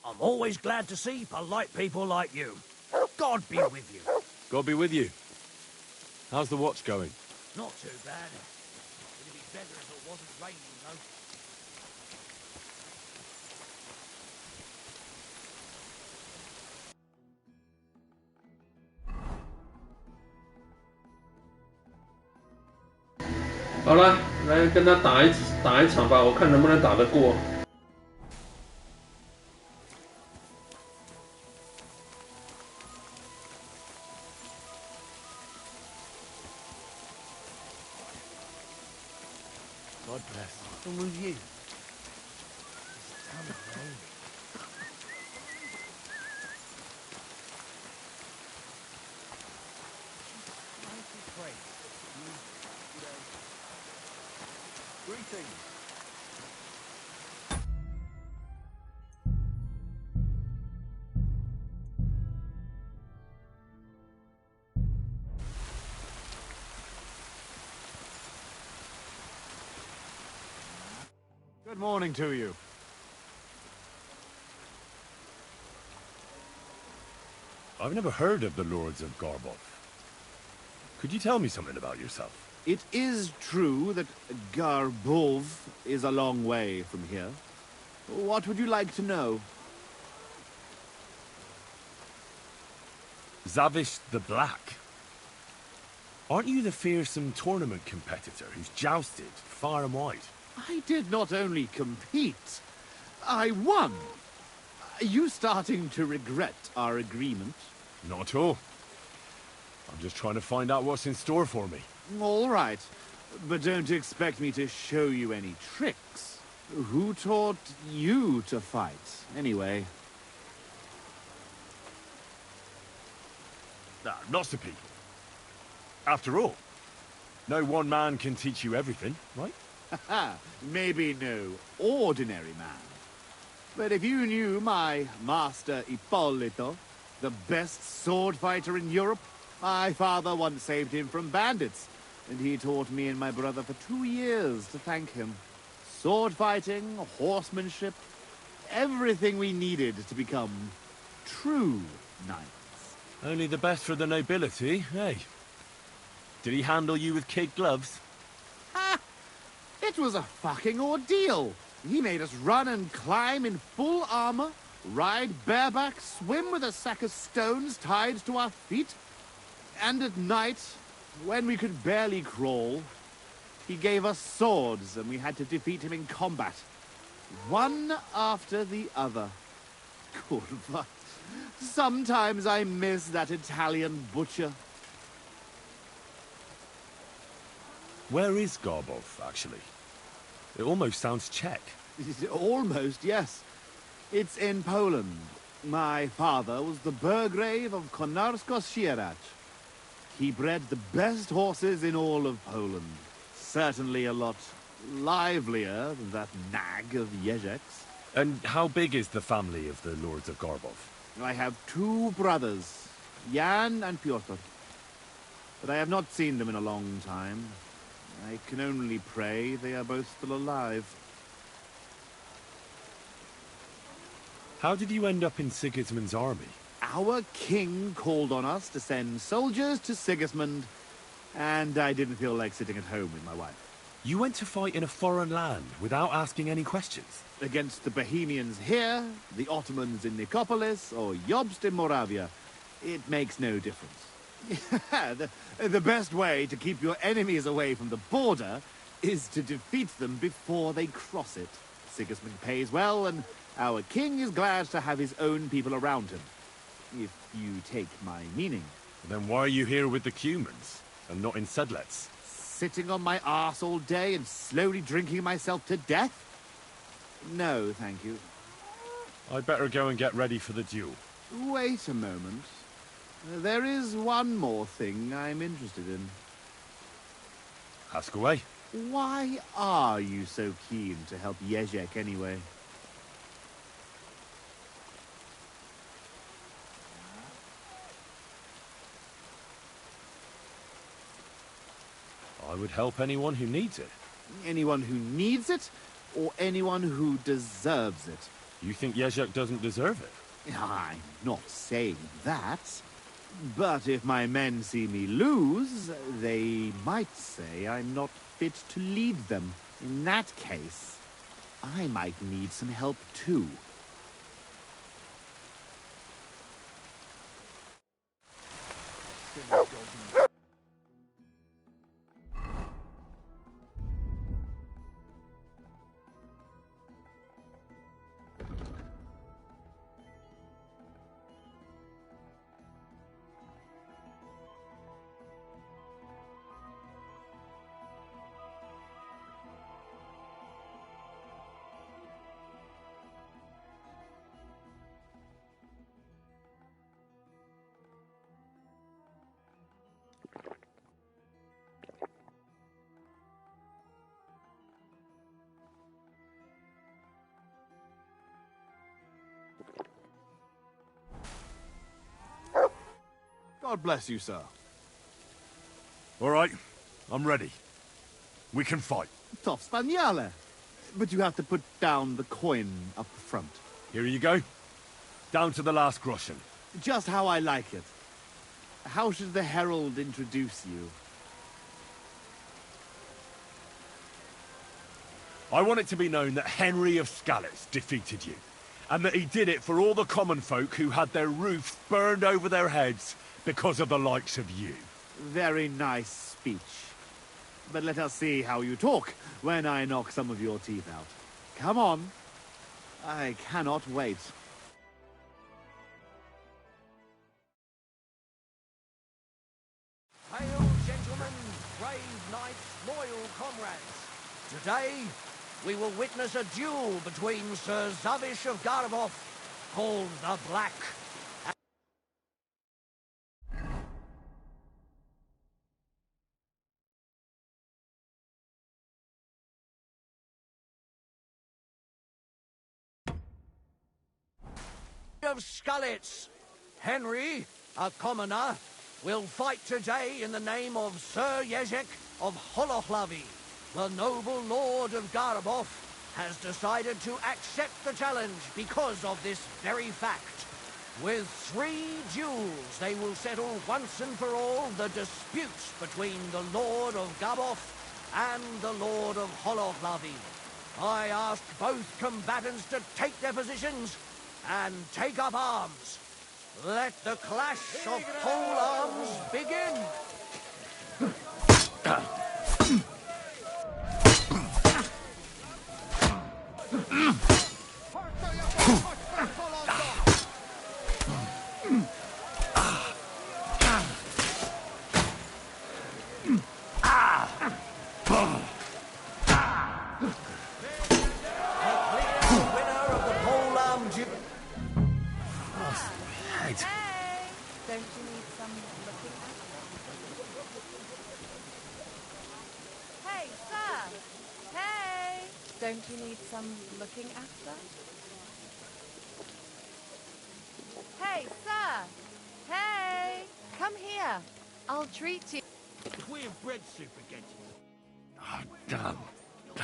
I'm always glad to see polite people like you. God be with you. God be with you. How's the watch going? Not too bad. It'd be better if it wasn't raining, though. "好了，来跟他打一场吧，我看能不能打得过。God bless. And with you. It's a ton of rain. Mighty praise. Greetings. Good morning to you. I've never heard of the Lords of Garbov. Could you tell me something about yourself? It is true that Garbov is a long way from here. What would you like to know? Zavish the Black. Aren't you the fearsome tournament competitor who's jousted far and wide? I did not only compete, I won. Are you starting to regret our agreement? Not at all. I'm just trying to find out what's in store for me. All right, but don't expect me to show you any tricks. Who taught you to fight, anyway? lots of people. After all, no one man can teach you everything, right? Maybe no ordinary man. But if you knew my master Ippolito, the best sword fighter in Europe, my father once saved him from bandits, and he taught me and my brother for 2 years to thank him. Sword fighting, horsemanship, everything we needed to become true knights. Only the best for the nobility, eh? Did he handle you with kid gloves? Ha! It was a fucking ordeal. He made us run and climb in full armor, ride bareback, swim with a sack of stones tied to our feet. And at night, when we could barely crawl, he gave us swords and we had to defeat him in combat. One after the other. Curva. Sometimes I miss that Italian butcher. Where is Garbov, actually? It almost sounds Czech. Almost, yes. It's in Poland. My father was the Burgrave of Konarsko-Sierać. He bred the best horses in all of Poland. Certainly a lot livelier than that nag of Ježek's. And how big is the family of the Lords of Garbov? I have 2 brothers, Jan and Pyotr. But I have not seen them in a long time. I can only pray they are both still alive. How did you end up in Sigismund's army? Our king called on us to send soldiers to Sigismund, and I didn't feel like sitting at home with my wife. You went to fight in a foreign land without asking any questions? Against the Bohemians here, the Ottomans in Nicopolis, or Jobst in Moravia. It makes no difference. The best way to keep your enemies away from the border is to defeat them before they cross it. Sigismund pays well, and our king is glad to have his own people around him. If you take my meaning. Then why are you here with the Cumans, and not in Sedlets? Sitting on my arse all day and slowly drinking myself to death? No, thank you. I'd better go and get ready for the duel. Wait a moment. There is one more thing I'm interested in. Ask away. Why are you so keen to help Ježek anyway? I would help anyone who needs it. Anyone who needs it, or anyone who deserves it? You think Ježek doesn't deserve it? I'm not saying that. But if my men see me lose, they might say I'm not fit to lead them. In that case, I might need some help too. God bless you, sir. All right, I'm ready. We can fight. Top Spaniale. But you have to put down the coin up front. Here you go. Down to the last groschen. Just how I like it. How should the herald introduce you? I want it to be known that Henry of Skalitz defeated you, and that he did it for all the common folk who had their roofs burned over their heads because of the likes of you. Very nice speech. But let us see how you talk when I knock some of your teeth out. Come on. I cannot wait. Hail, gentlemen, brave knights, loyal comrades. Today, we will witness a duel between Sir Zavish of Garbov, called the Black, of Skullets. Henry, a commoner, will fight today in the name of Sir Jezek of Holohlavi. The noble lord of Garabov has decided to accept the challenge because of this very fact. With 3 duels, they will settle once and for all the disputes between the Lord of Gabov and the Lord of Holohlavi. I ask both combatants to take their positions and take up arms. Let the clash of pole arms begin! Don't you need some looking after? Hey, sir! Hey! Don't you need some looking after? Hey, sir! Hey! Come here. I'll treat you. We have bread soup again. Oh, damn. I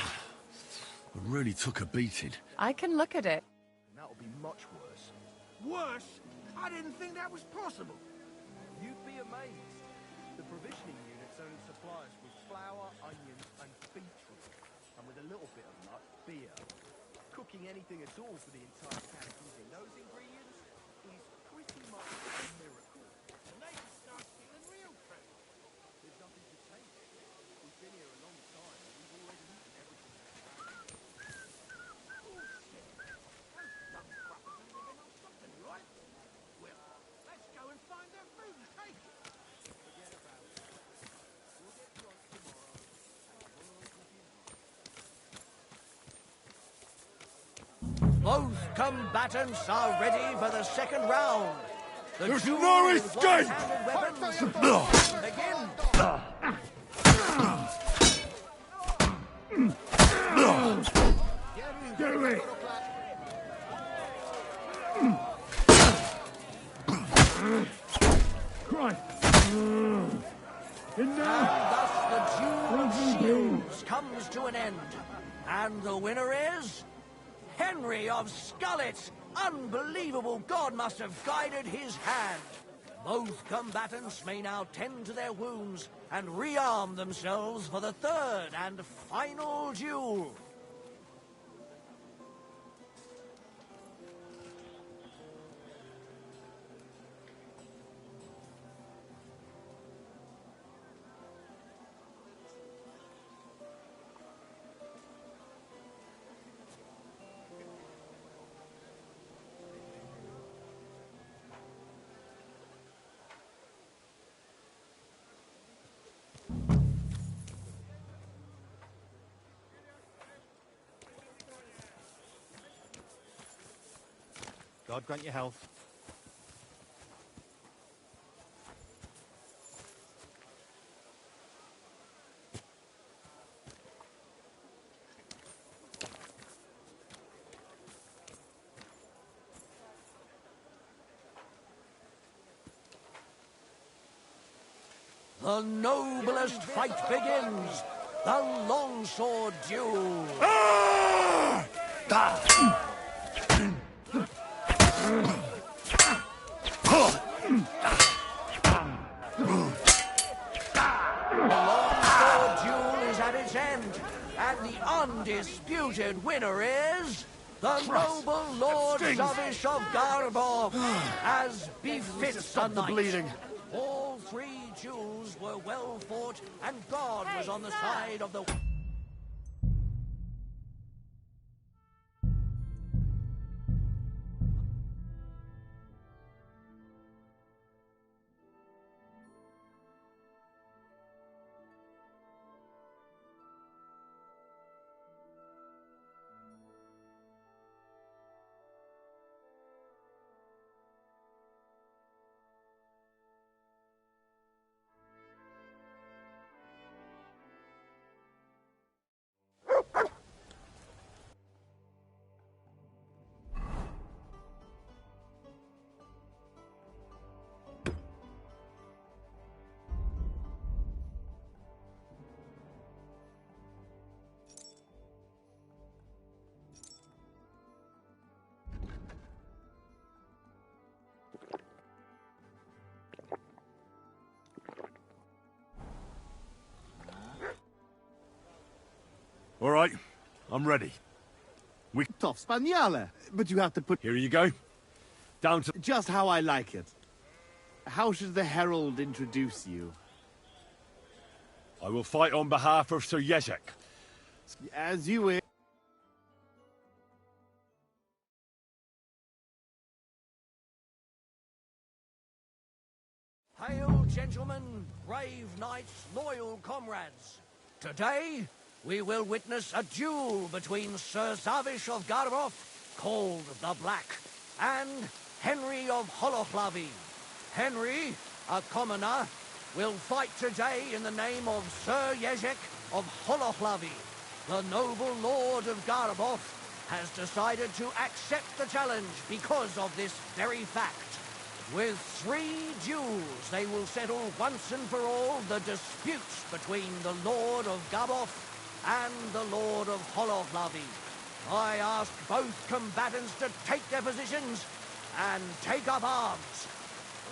really took a beating. I can look at it. That'll be much worse. Worse? I didn't think that was possible. You'd be amazed. The provisioning units only supply us with flour, onions, and beetroot. And with a little bit of luck, beer. Cooking anything at all for the entire camp using those ingredients is pretty much a miracle. And they can start stealing real food. There's nothing to take. We've been here a long time and we've already eaten everything. Bullshit. Those dumb crappers are living on something, right? Well, let's go and find their food and take it. Forget about it. We'll get drunk tomorrow and roll with you. Both combatants are ready for the second round. The There's duel no with escape! one-handed weapons begin. Get away! Christ! And thus the duel of shields comes to an end. And the winner is Henry of Skullets. Unbelievable, God must have guided his hand. Both combatants may now tend to their wounds and rearm themselves for the third and final duel. God grant you health. The noblest fight begins. The longsword duel. The longsword duel is at its end, and the undisputed winner is the noble Lord Zavish of Garbov, as befits a knight. bleeding. All 3 duels were well fought, and God was on the side of the... right, I'm ready. We Top Spaniale, but you have to put... Here you go. Down to... Just how I like it. How should the Herald introduce you? I will fight on behalf of Sir Jezek. As you wish. Hail, gentlemen, brave knights, loyal comrades. Today, we will witness a duel between Sir Zavish of Garbov, called the Black, and Henry of Holohlavi. Henry, a commoner, will fight today in the name of Sir Jezek of Holohlavi. The noble lord of Garbov has decided to accept the challenge because of this very fact. With 3 duels, they will settle once and for all the disputes between the Lord of Garbov and the Lord of Holohlavi. I ask both combatants to take their positions and take up arms.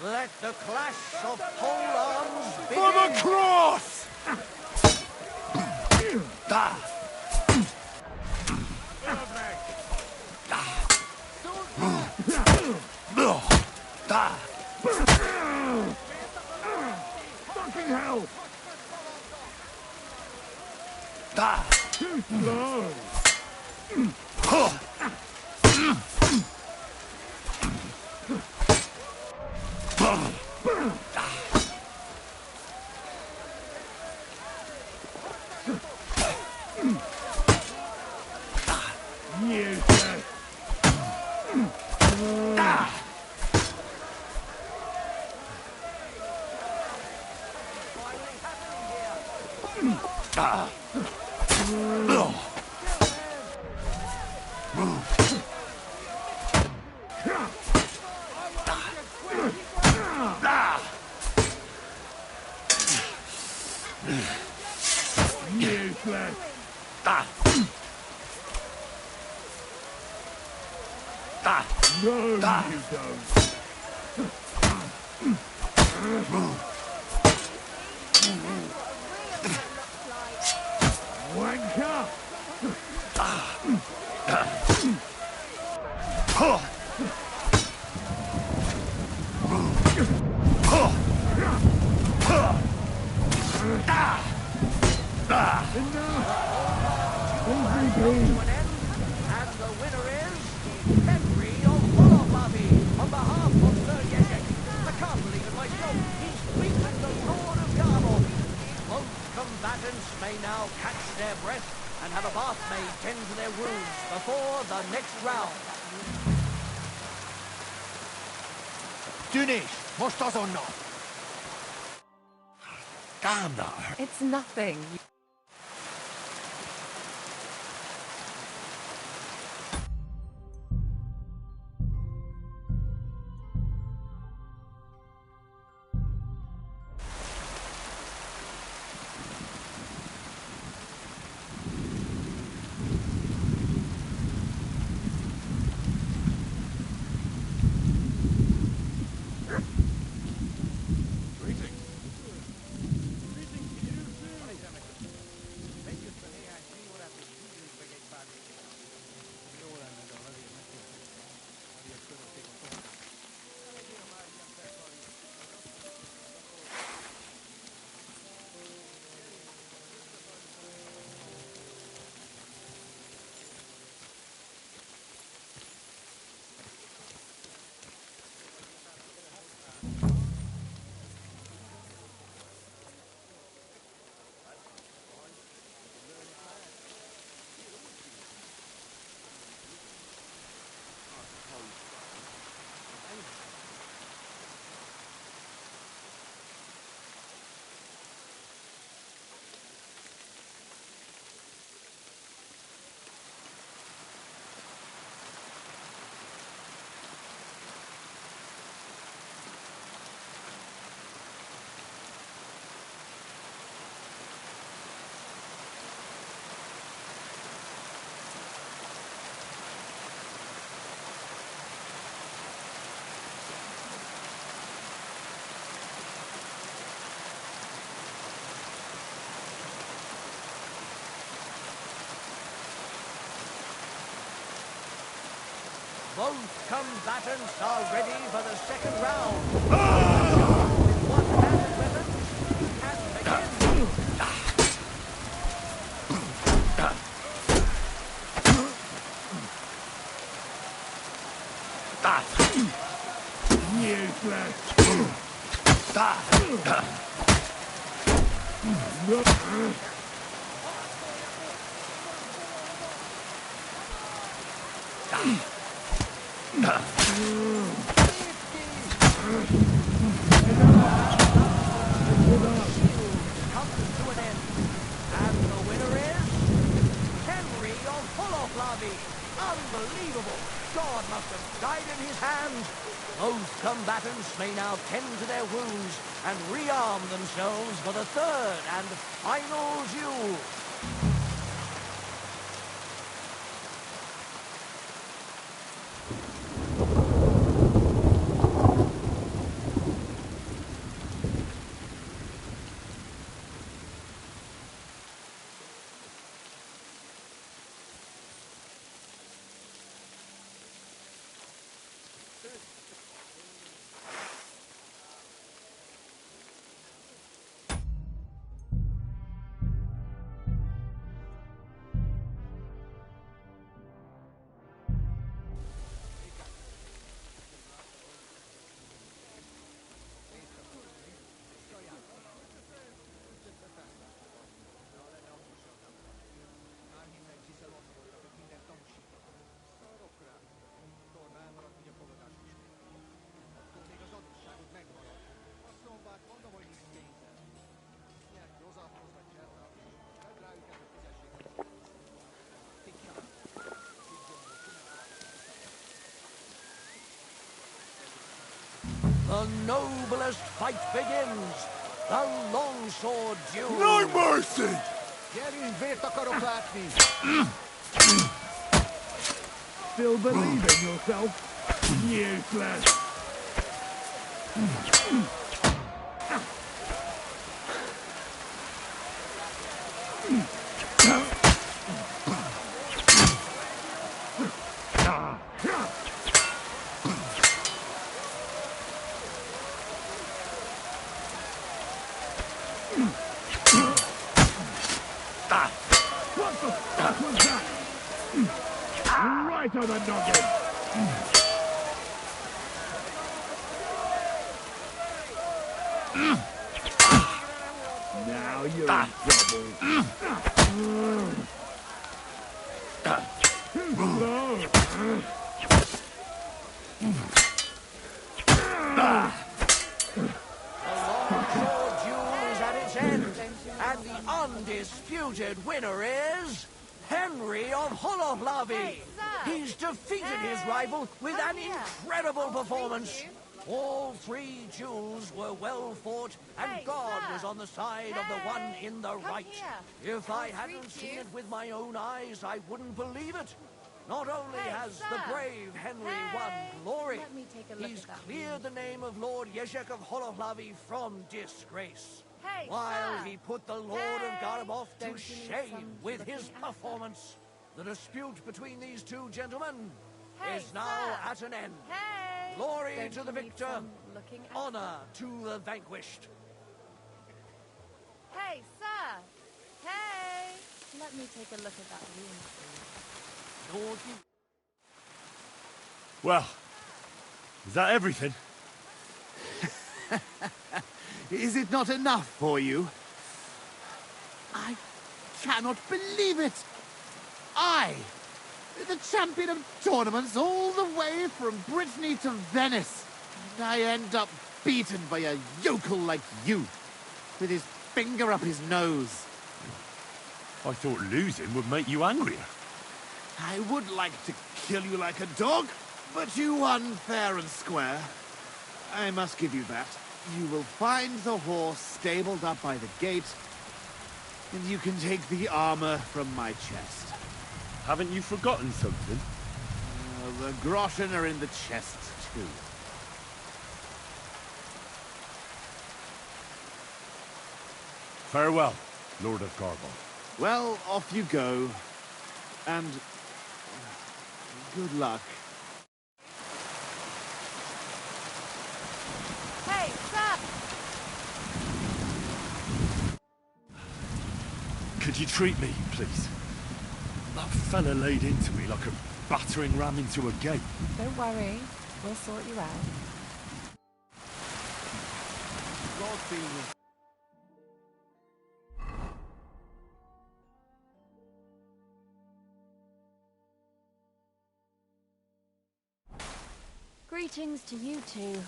Let the clash of pole arms begin. For the cross! Fucking hell! Too slow! Useless! No, you don't. Wanker! And the winner is Henry of Holohlavi on behalf of Sir Jezek. I can't believe it myself. He's beaten the Lord of Garbov. Both combatants may now catch their breath and have a bathmaid tend to their wounds before the next round. Dunish, mostas or not? It's nothing. Both combatants are ready for the second round. With one-handed weapons and begin. Unbelievable! God must have died in his hand. Both combatants may now tend to their wounds and rearm themselves for the third and final duel. The noblest fight begins. The longsword duel. No mercy! Still believe in yourself? Useless. Right on the noggin. Now you're in trouble. Too slow. And the undisputed winner is Henry of Holoflavi. He's defeated his rival with an incredible performance. All three duels were well fought, and God was on the side of the one in the right. If I hadn't seen it with my own eyes, I wouldn't believe it. Not only has the brave Henry won glory, he's cleared the name of Lord Yezhek of Holoflavi from disgrace. While he put the Lord of Garabov to shame with his performance. The dispute between these two gentlemen is now at an end. Glory to the victor, honor to the vanquished. Hey, sir! Hey! Let me take a look at that room, please. Well, is that everything? Is it not enough for you? I cannot believe it! I, the champion of tournaments all the way from Brittany to Venice, and I end up beaten by a yokel like you, with his finger up his nose. I thought losing would make you angrier. I would like to kill you like a dog, but you won fair and square. I must give you that. You will find the horse stabled up by the gate, and you can take the armor from my chest. Haven't you forgotten something? The groschen are in the chest, too. Farewell, Lord of Garabov. Well, off you go, and good luck. Could you treat me, please? That fella laid into me like a battering ram into a gate. Don't worry. We'll sort you out. God be with Greetings to you two.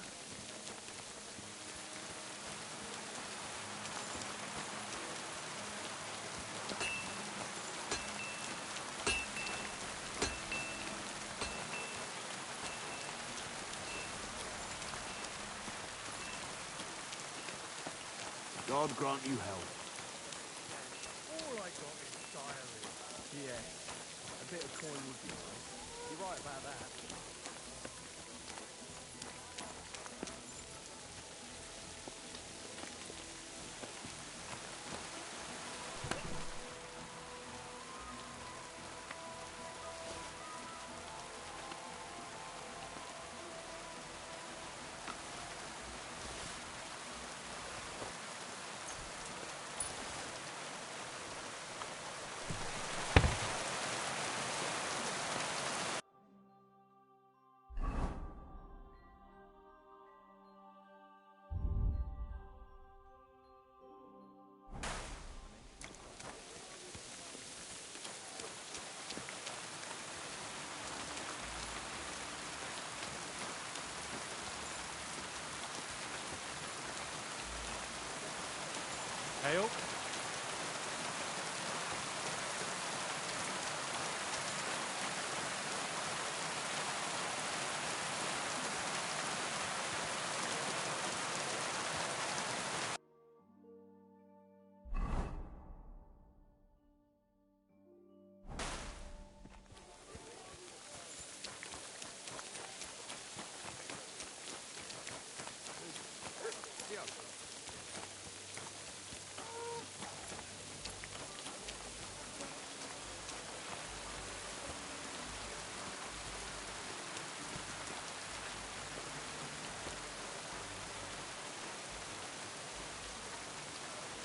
God grant you help. All I got is diary. Yeah, a bit of coin would be nice. You're right about that. Ale?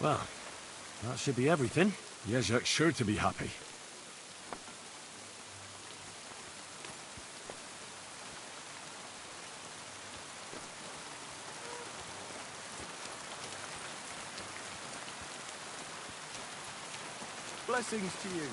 Well, that should be everything. Jezek's sure to be happy. Blessings to you.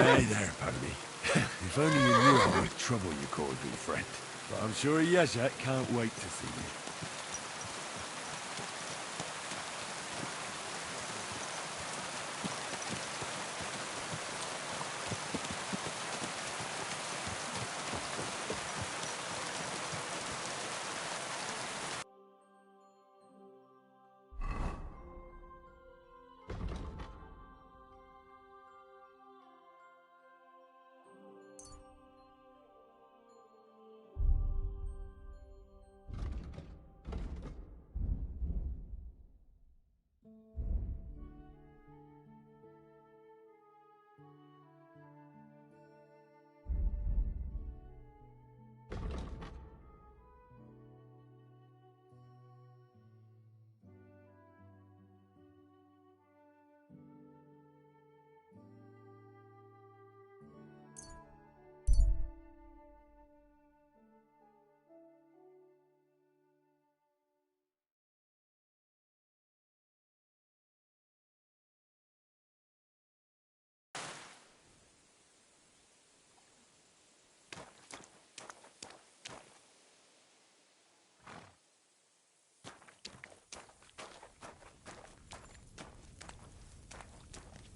Hey there, Paddy. If only you knew how much trouble you caused me, friend. But I'm sure Jezek can't wait to see you.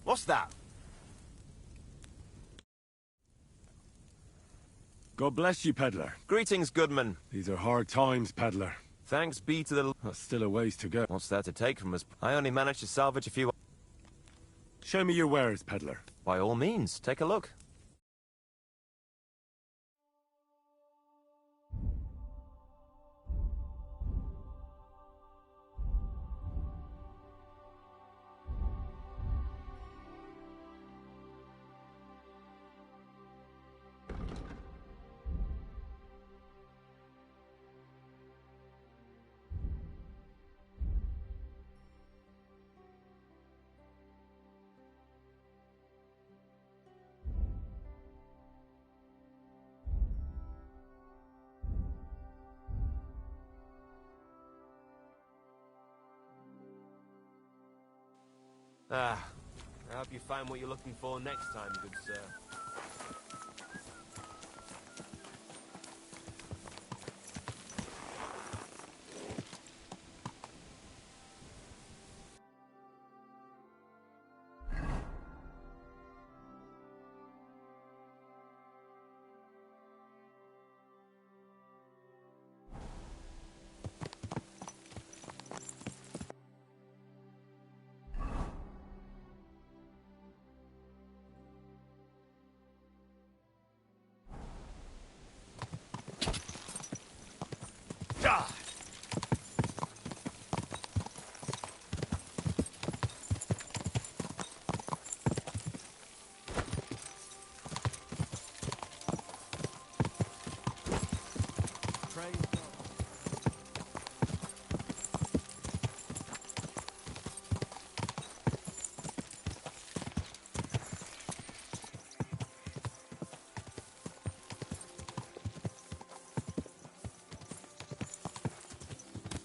What's that? God bless you, peddler. Greetings, goodman. These are hard times, peddler. Thanks be to the... That's still a ways to go. What's there to take from us? I only managed to salvage a few... Show me your wares, peddler. By all means, take a look. I hope you find what you're looking for next time, good sir.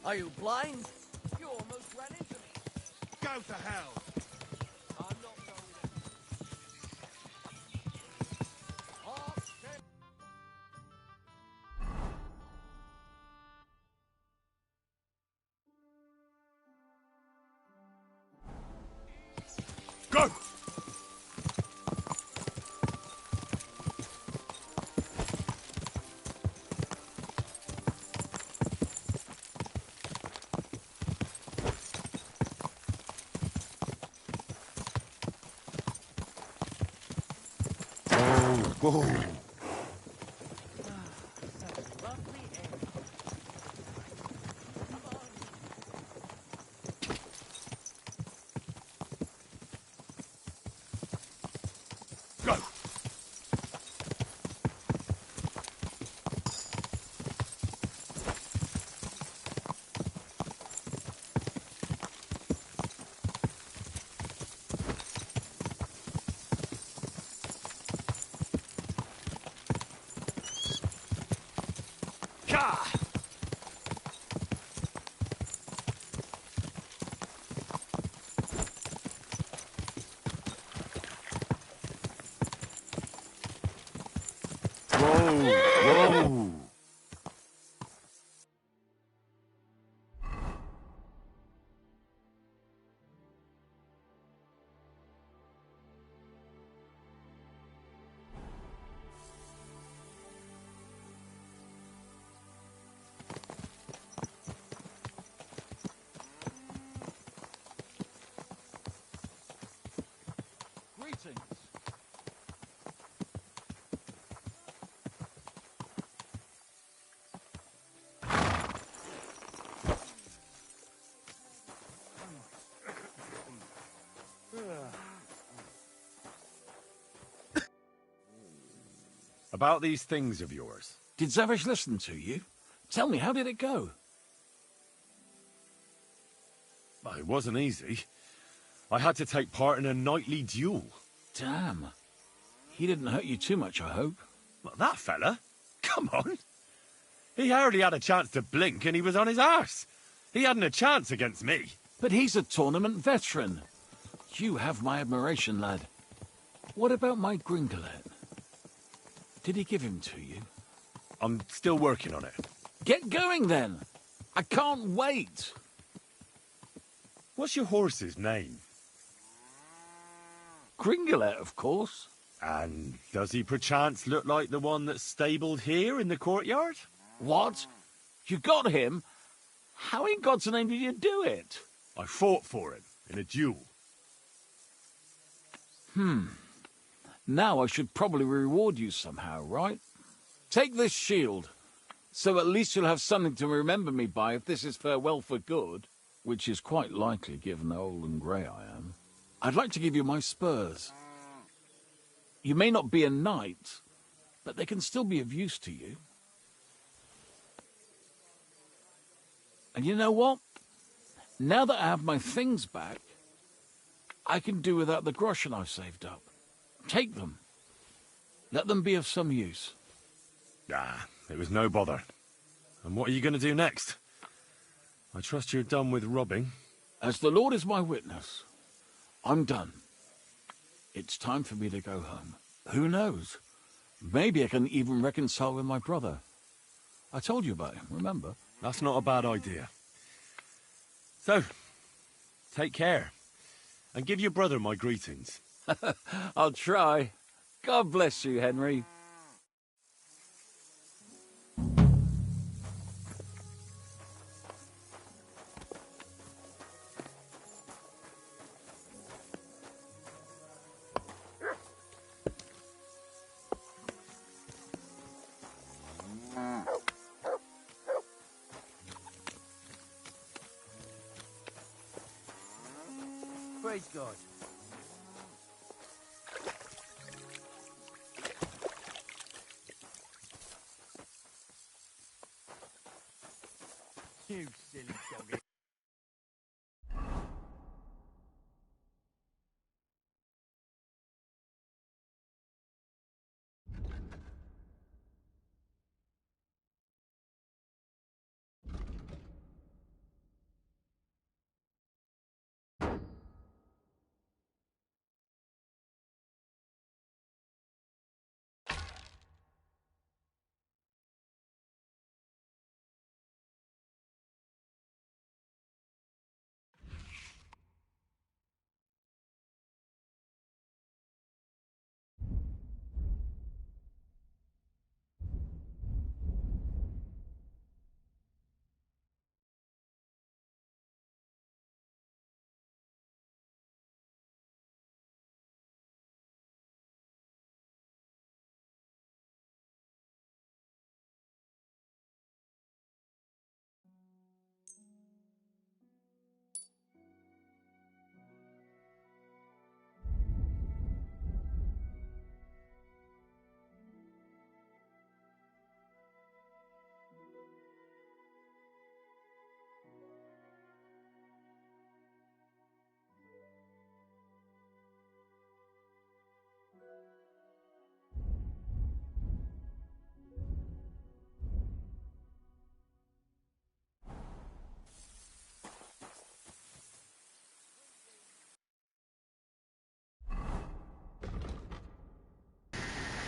Are you blind? You almost ran into me. Go to hell! I'm not going to... Go! Whoa! Go! Whoa! Greetings. About these things of yours. Did Zavish listen to you? Tell me, how did it go? Well, it wasn't easy. I had to take part in a nightly duel. Damn. He didn't hurt you too much, I hope. Well, that fella? Come on. He hardly had a chance to blink and he was on his arse. He hadn't a chance against me. But he's a tournament veteran. You have my admiration, lad. What about my Gringolet? Did he give him to you? I'm still working on it. Get going, then. I can't wait. What's your horse's name? Gringolet, of course. And does he perchance look like the one that's stabled here in the courtyard? What? You got him? How in God's name did you do it? I fought for him in a duel. Now I should probably reward you somehow, right? Take this shield, so at least you'll have something to remember me by if this is farewell for good, which is quite likely given how old and grey I am. I'd like to give you my spurs. You may not be a knight, but they can still be of use to you. And you know what? Now that I have my things back, I can do without the groschen I've saved up. Take them. Let them be of some use. Ah, it was no bother. And what are you going to do next? I trust you're done with robbing. As the Lord is my witness, I'm done. It's time for me to go home. Who knows? Maybe I can even reconcile with my brother. I told you about him, remember? That's not a bad idea. So, take care. And give your brother my greetings. I'll try. God bless you, Henry. Praise God. You silly doggy.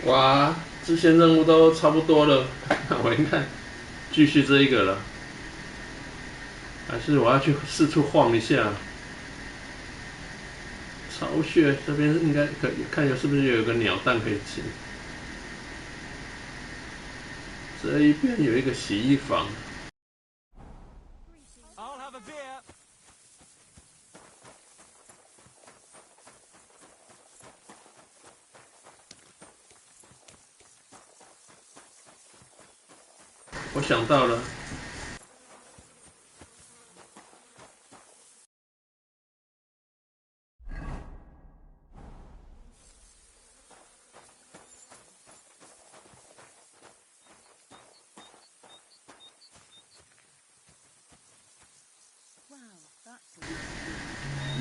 哇，支线任务都差不多了，那我应该继续这一个了，还是我要去四处晃一下？巢穴这边应该可以看有是不是有个鸟蛋可以进？这一边有一个洗衣房。I'll have a beer. 我想到了。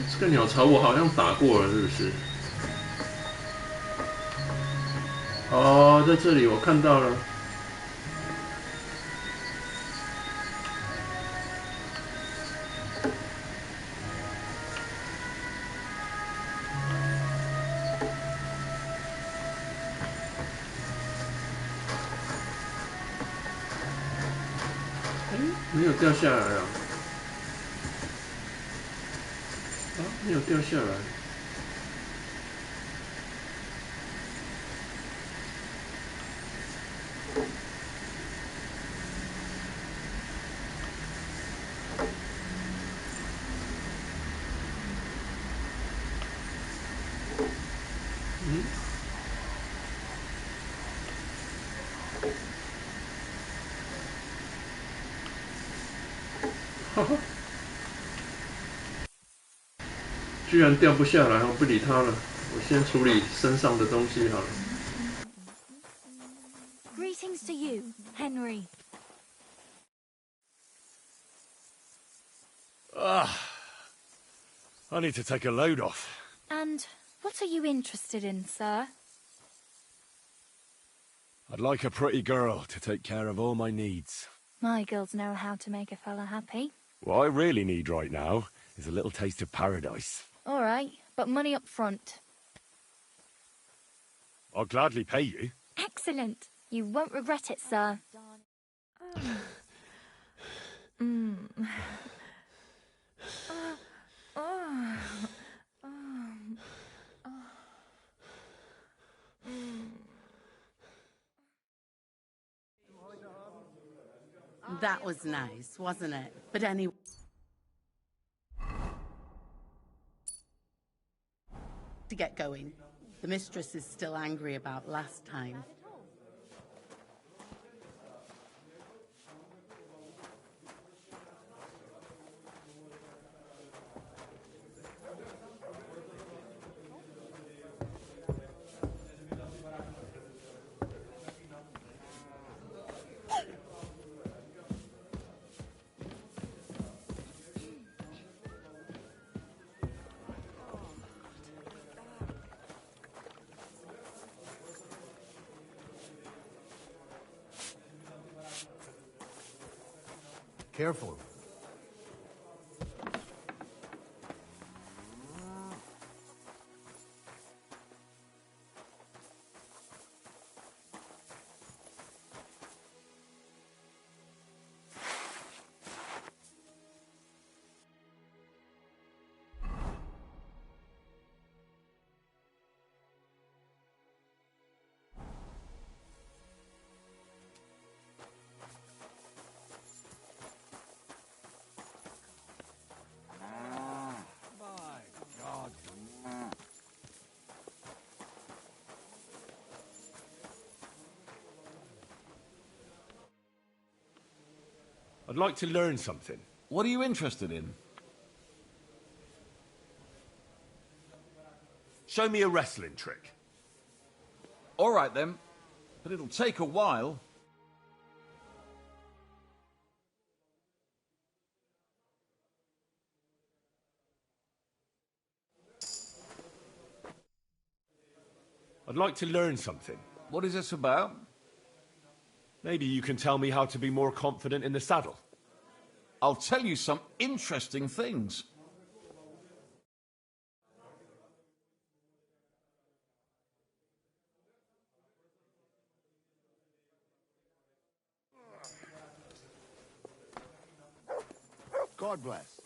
这个鸟巢我好像打过了，是不是？哦，在这里我看到了。没有掉下来啊！啊，没有掉下来。居然掉不下来，我不理他了。我先处理身上的东西好了。Greetings to you, Henry. I need to take a load off. And what are you interested in, sir? I'd like a pretty girl to take care of all my needs. My girls know how to make a fella happy. What I really need right now is a little taste of paradise. All right, but money up front. I'll gladly pay you. Excellent. You won't regret it, sir. That was nice, wasn't it? But anyway... To get going. The mistress is still angry about last time. Careful. I'd like to learn something. What are you interested in? Show me a wrestling trick. All right, then. But it'll take a while. I'd like to learn something. What is this about? Maybe you can tell me how to be more confident in the saddle. I'll tell you some interesting things. God bless.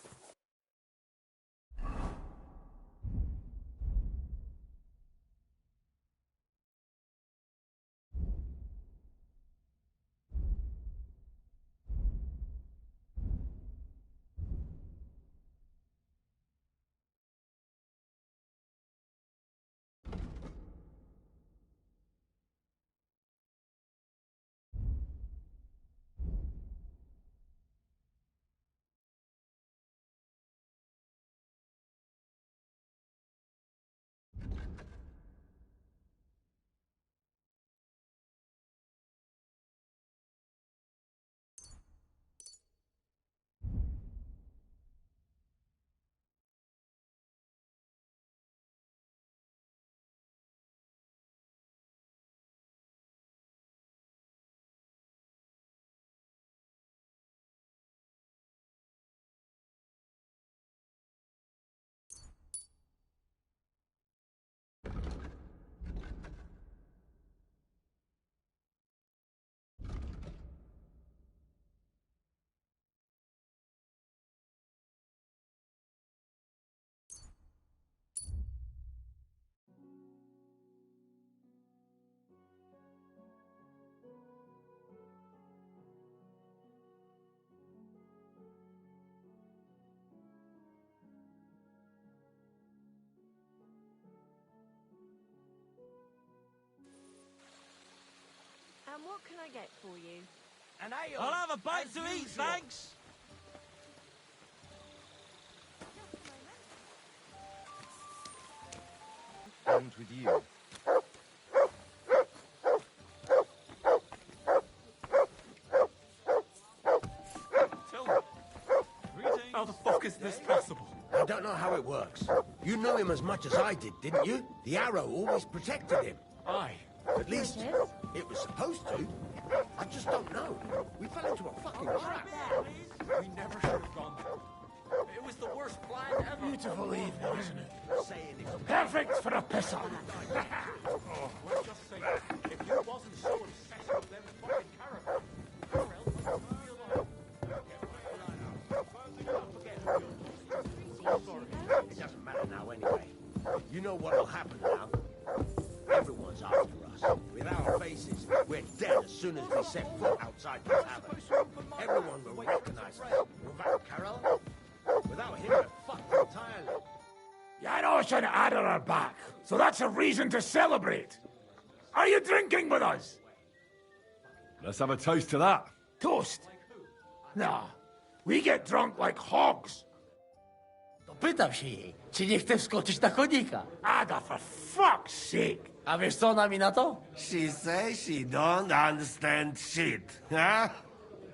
What can I get for you? An ale. I'll have a bite as to eat, usual. thanks. comes with you. How the fuck is this possible? I don't know how it works. You knew him as much as I did, didn't you? The arrow always protected him. Aye. At least, it was supposed to. I just don't know. We fell into a fucking trap. We never should have gone there. It was the worst plan ever. Beautiful evening, isn't it? Saying it's Perfect for a piss on. Oh, let's just say, if you wasn't so obsessed with them fucking caravans, where else would you feel like? It doesn't matter now anyway. You know what'll happen now. Everyone's after us. With our faces, we're dead as soon as we set foot outside the tavern. Everyone will recognize us. Without Carol, without him, we're fucked entirely. Janos and Ada are back, so that's a reason to celebrate. Are you drinking with us? Let's have a toast to that. Toast? No, we get drunk like hogs. Dopytam się jej, czy nie chce wskoczyć na konika. Ada, for fuck's sake. A wiesz co ona mi na to? She says she don't understand shit, huh?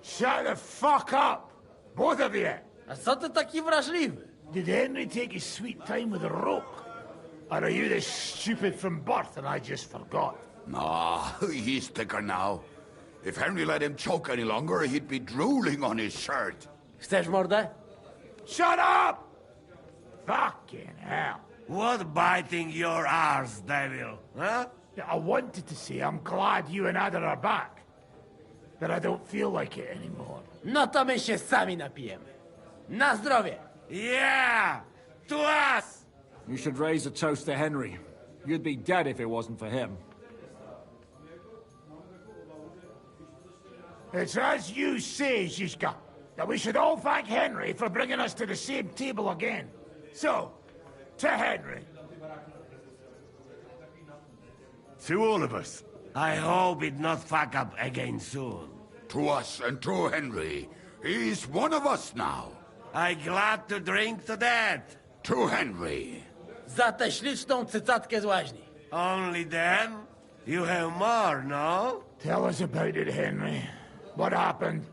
Shut the fuck up, both of you. A co ty taki wrażliwy? Did Henry take his sweet time with a rope? Or are you this stupid from birth and I just forgot? Nah, he's thicker now. If Henry let him choke any longer, he'd be drooling on his shirt. Chcesz mordę? Shut up! Fucking hell. What biting your arse, devil, huh? I wanted to say I'm glad you and Ada are back. But I don't feel like it anymore. No to my się sami napijemy. Na zdrowie! Yeah! To us! You should raise a toast to Henry. You'd be dead if it wasn't for him. It's as you say, Zizka, that we should all thank Henry for bringing us to the same table again. So, to Henry. To all of us. I hope it not fuck up again soon. To us and to Henry. He's one of us now. I glad to drink to that. To Henry. Za tę śliczną cycatkę z łaźni. Only them? You have more, no? Tell us about it, Henry. What happened?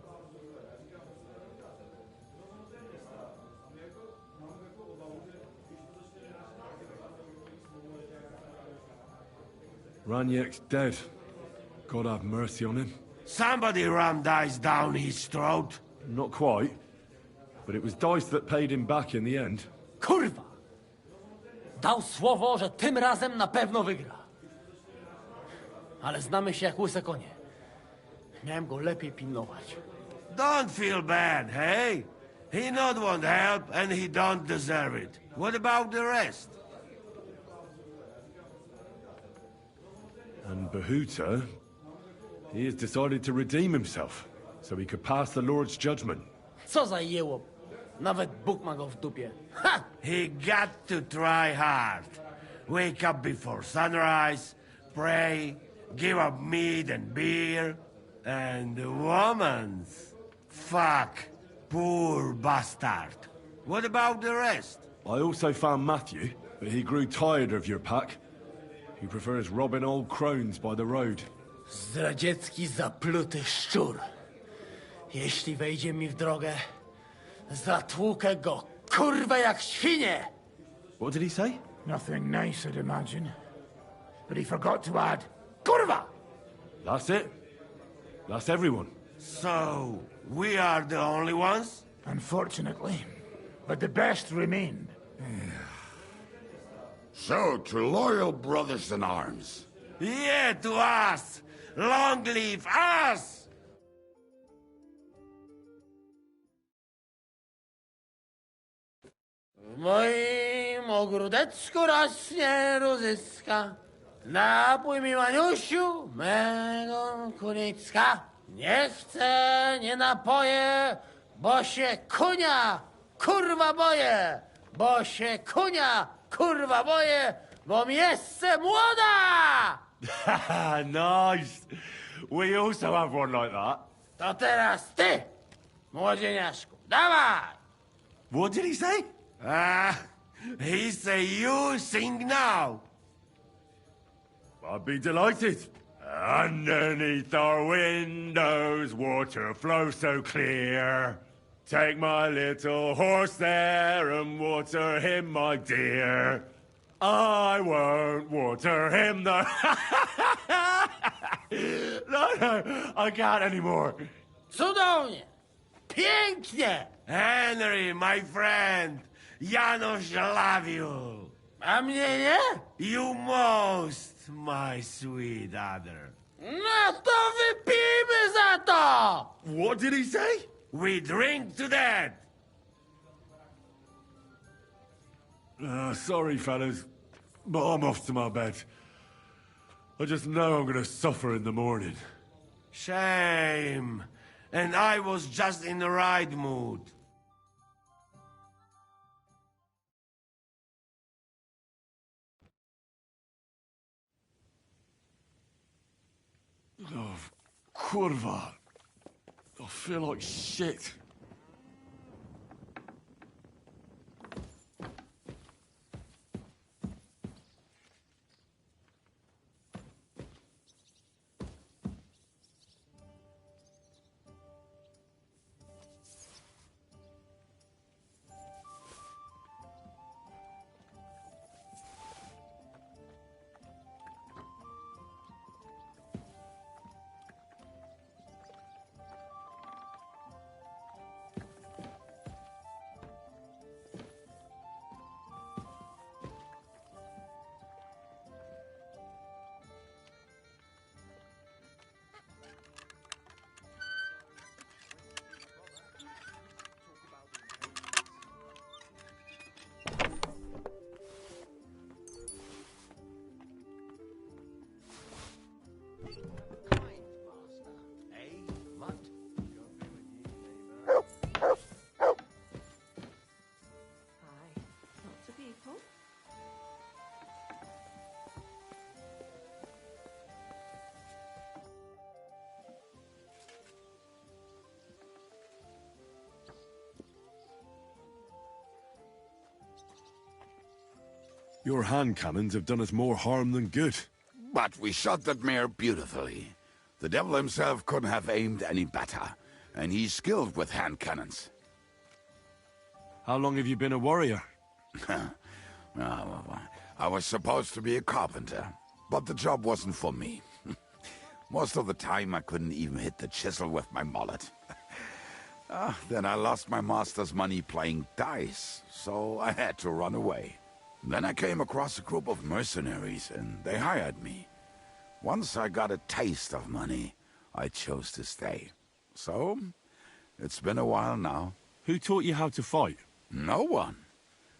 Raniek's dead. God have mercy on him. Somebody rammed dice down his throat. Not quite. But it was dice that paid him back in the end. Kurwa! Dał słowo, że tym razem na pewno wygra. Ale znamy się jak łyse konie. Miałem go lepiej pilnować. Don't feel bad, hey? He not want help and he don't deserve it. What about the rest? And Bahuta, he has decided to redeem himself, so he could pass the Lord's judgment. Co za jełop. Nawet Bóg ma go w dupie. Ha! He got to try hard. Wake up before sunrise, pray, give up meat and beer, and the woman's. Fuck. Poor bastard. What about the rest? I also found Matthew, but he grew tired of your pack. He prefers robbing old crones by the road. Zdradziecki, zapluty szczur. Jeśli wejdzie mi w drogę, zatłukę go, kurwa, jak świnie! What did he say? Nothing nice, I'd imagine. But he forgot to add, kurwa! That's it. That's everyone. So, we are the only ones? Unfortunately. But the best remained. So, to loyal brothers in arms. Yeah, to us! Long live us! W moim ogródeczku rośnie różyska. Napój mi, Maniusiu, mego kunicka. Nie chcę, nie napoję, bo się kunia, kurwa boję. Bo się kunia, kurwa boję, bo mi jeszcze młoda! Nice. We also have one like that. To teraz ty, młodzieniaszku, dawaj! What did he say? He say you sing now. I'd be delighted. Underneath our windows, water flows so clear. Take my little horse there and water him, my dear. I won't water him, though. No, I can't anymore. Cudownie! Pięknie! Henry, my friend, Janusz love you. A mnie nie? You most, my sweet other. No to wypijmy za to! What did he say? We drink to that. Sorry, fellas, but I'm off to my bed. I just know I'm gonna suffer in the morning. Shame. And I was just in the right mood. Oh, kurwa. I feel like shit. Your hand cannons have done us more harm than good. But we shot that mare beautifully. The devil himself couldn't have aimed any better, and he's skilled with hand cannons. How long have you been a warrior? I was supposed to be a carpenter, but the job wasn't for me. Most of the time I couldn't even hit the chisel with my mallet. Then I lost my master's money playing dice, so I had to run away. Then I came across a group of mercenaries, and they hired me. Once I got a taste of money, I chose to stay. So, it's been a while now. Who taught you how to fight? No one.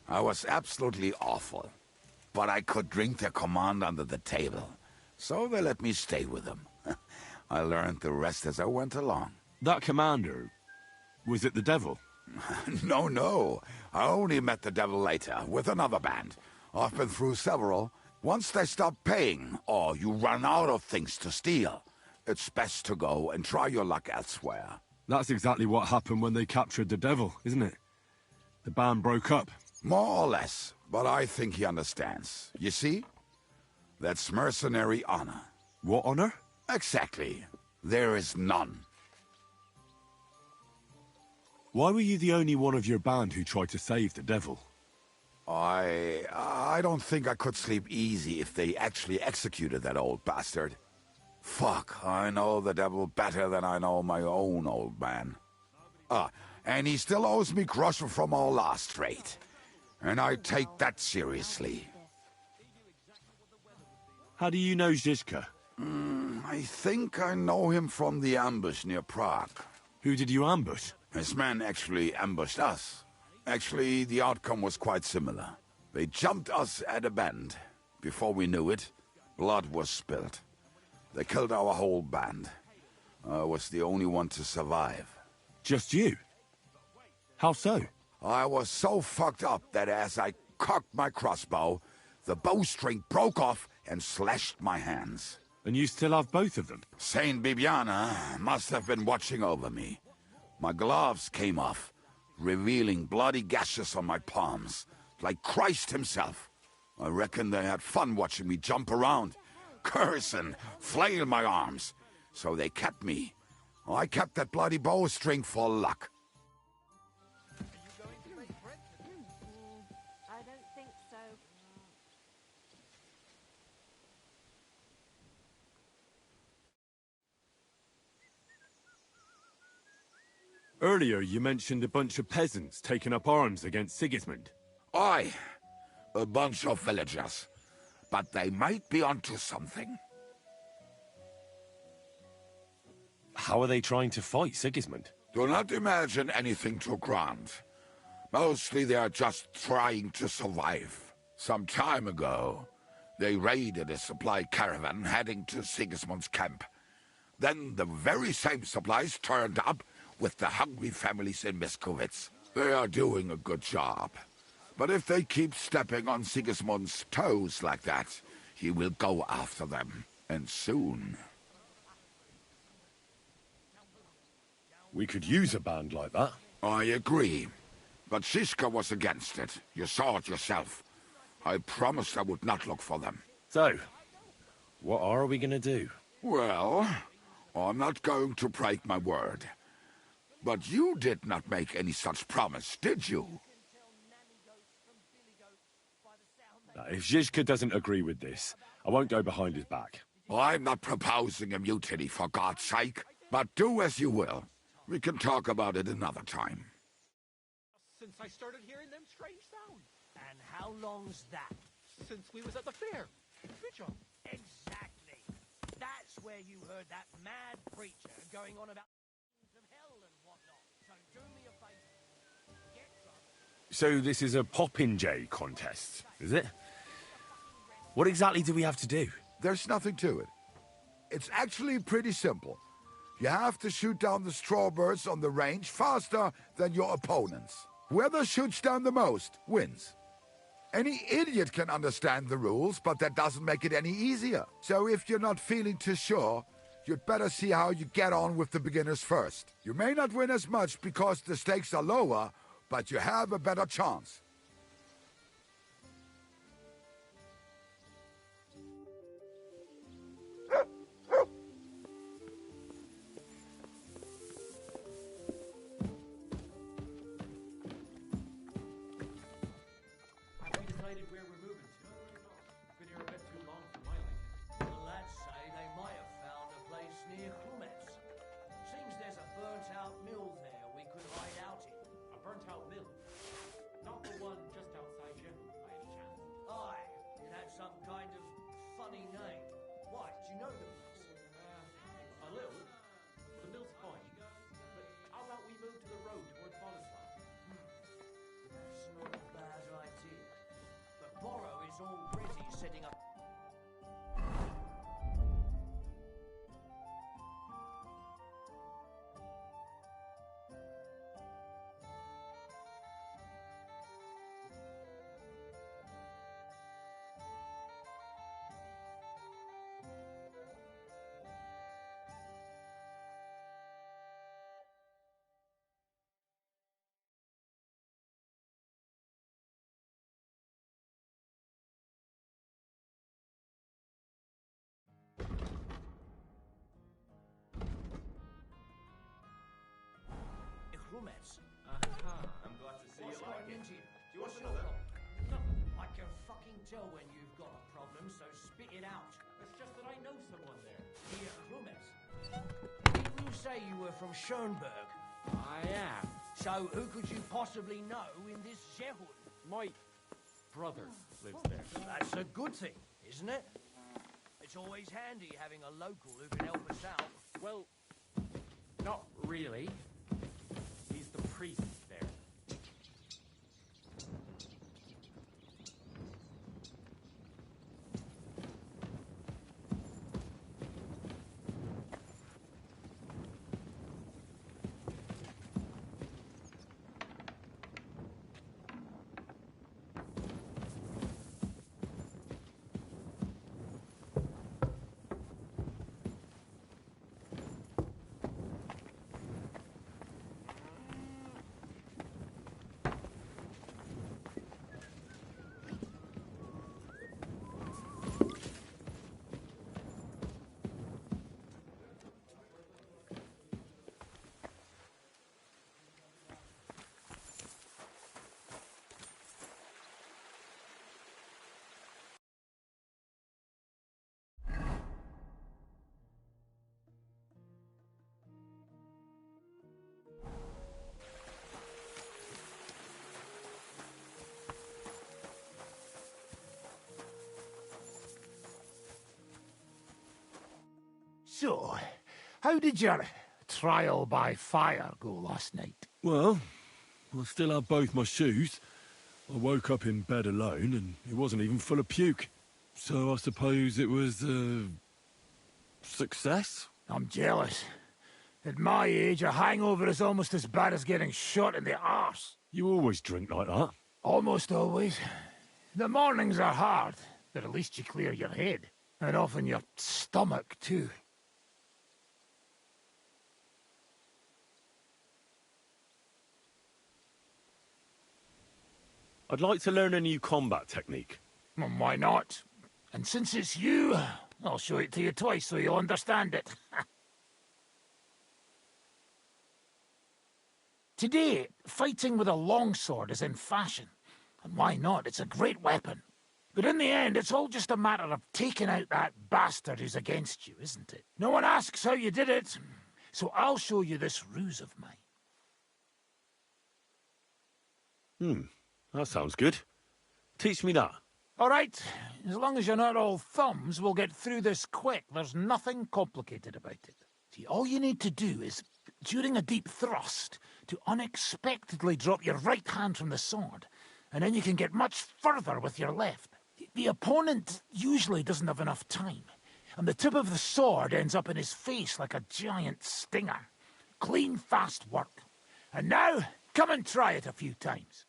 I was absolutely awful. But I could drink their command under the table. So they let me stay with them. I learned the rest as I went along. That commander, was it the devil? No. I only met the devil later, with another band. I've been through several. Once they stop paying, or you run out of things to steal, it's best to go and try your luck elsewhere. That's exactly what happened when they captured the devil, isn't it? The band broke up. More or less, but I think he understands. You see? That's mercenary honor. What honor? Exactly. There is none. Why were you the only one of your band who tried to save the devil? I don't think I could sleep easy if they actually executed that old bastard. Fuck, I know the devil better than I know my own old man. And he still owes me groschen from our last trade. And I take that seriously. How do you know Zizka? I think I know him from the ambush near Prague. Who did you ambush? His men actually ambushed us. Actually, the outcome was quite similar. They jumped us at a bend. Before we knew it, blood was spilled. They killed our whole band. I was the only one to survive. Just you? How so? I was so fucked up that as I cocked my crossbow, the bowstring broke off and slashed my hands. And you still have both of them? Saint Bibiana must have been watching over me. My gloves came off, revealing bloody gashes on my palms, like Christ himself. I reckon they had fun watching me jump around, curse and flail my arms. So they kept me. I kept that bloody bowstring for luck. I don't think so. Earlier, you mentioned a bunch of peasants taking up arms against Sigismund. Aye, a bunch of villagers. But they might be onto something. How are they trying to fight Sigismund? Do not imagine anything too grand. Mostly they are just trying to survive. Some time ago, they raided a supply caravan heading to Sigismund's camp. Then the very same supplies turned up with the hungry families in Miskovitz. They are doing a good job. But if they keep stepping on Sigismund's toes like that, he will go after them. And soon. We could use a band like that. I agree. But Shishka was against it. You saw it yourself. I promised I would not look for them. So, what are we gonna do? Well, I'm not going to break my word. But you did not make any such promise, did you? If Zizka doesn't agree with this, I won't go behind his back. I'm not proposing a mutiny, for God's sake. But do as you will. We can talk about it another time. Since I started hearing them strange sounds. And how long's that? Since we was at the fair. Vigil. Exactly. That's where you heard that mad preacher going on about of hell and whatnot. So do me a favor. Get drunk. So this is a Popinjay contest, is it? What exactly do we have to do? There's nothing to it. It's actually pretty simple. You have to shoot down the strawbirds on the range faster than your opponents. Whoever shoots down the most wins. Any idiot can understand the rules, but that doesn't make it any easier. So if you're not feeling too sure, you'd better see how you get on with the beginners first. You may not win as much because the stakes are lower, but you have a better chance. Roommates. I'm glad to see you like it. Do you want another? Nothing. I can fucking tell when you've got a problem, so spit it out. It's just that I know someone there. Here, roommates. Didn't you say you were from Schoenberg? I am. So who could you possibly know in this Zehun? My brother lives there. That's a good thing, isn't it? It's always handy having a local who can help us out. Well, not really. He's the priest there. So, how did your trial by fire go last night? Well, I still have both my shoes. I woke up in bed alone, and it wasn't even full of puke. So I suppose it was a success? I'm jealous. At my age, a hangover is almost as bad as getting shot in the arse. You always drink like that? Almost always. The mornings are hard, but at least you clear your head. And often your stomach, too. I'd like to learn a new combat technique. Well, why not? And since it's you, I'll show it to you twice so you'll understand it. Today, fighting with a longsword is in fashion. And why not? It's a great weapon. But in the end, it's all just a matter of taking out that bastard who's against you, isn't it? No one asks how you did it, so I'll show you this ruse of mine. That sounds good. Teach me that. All right, as long as you're not all thumbs, we'll get through this quick. There's nothing complicated about it. See, all you need to do is, during a deep thrust, to unexpectedly drop your right hand from the sword, and then you can get much further with your left. The opponent usually doesn't have enough time, and the tip of the sword ends up in his face like a giant stinger. Clean, fast work. And now, come and try it a few times.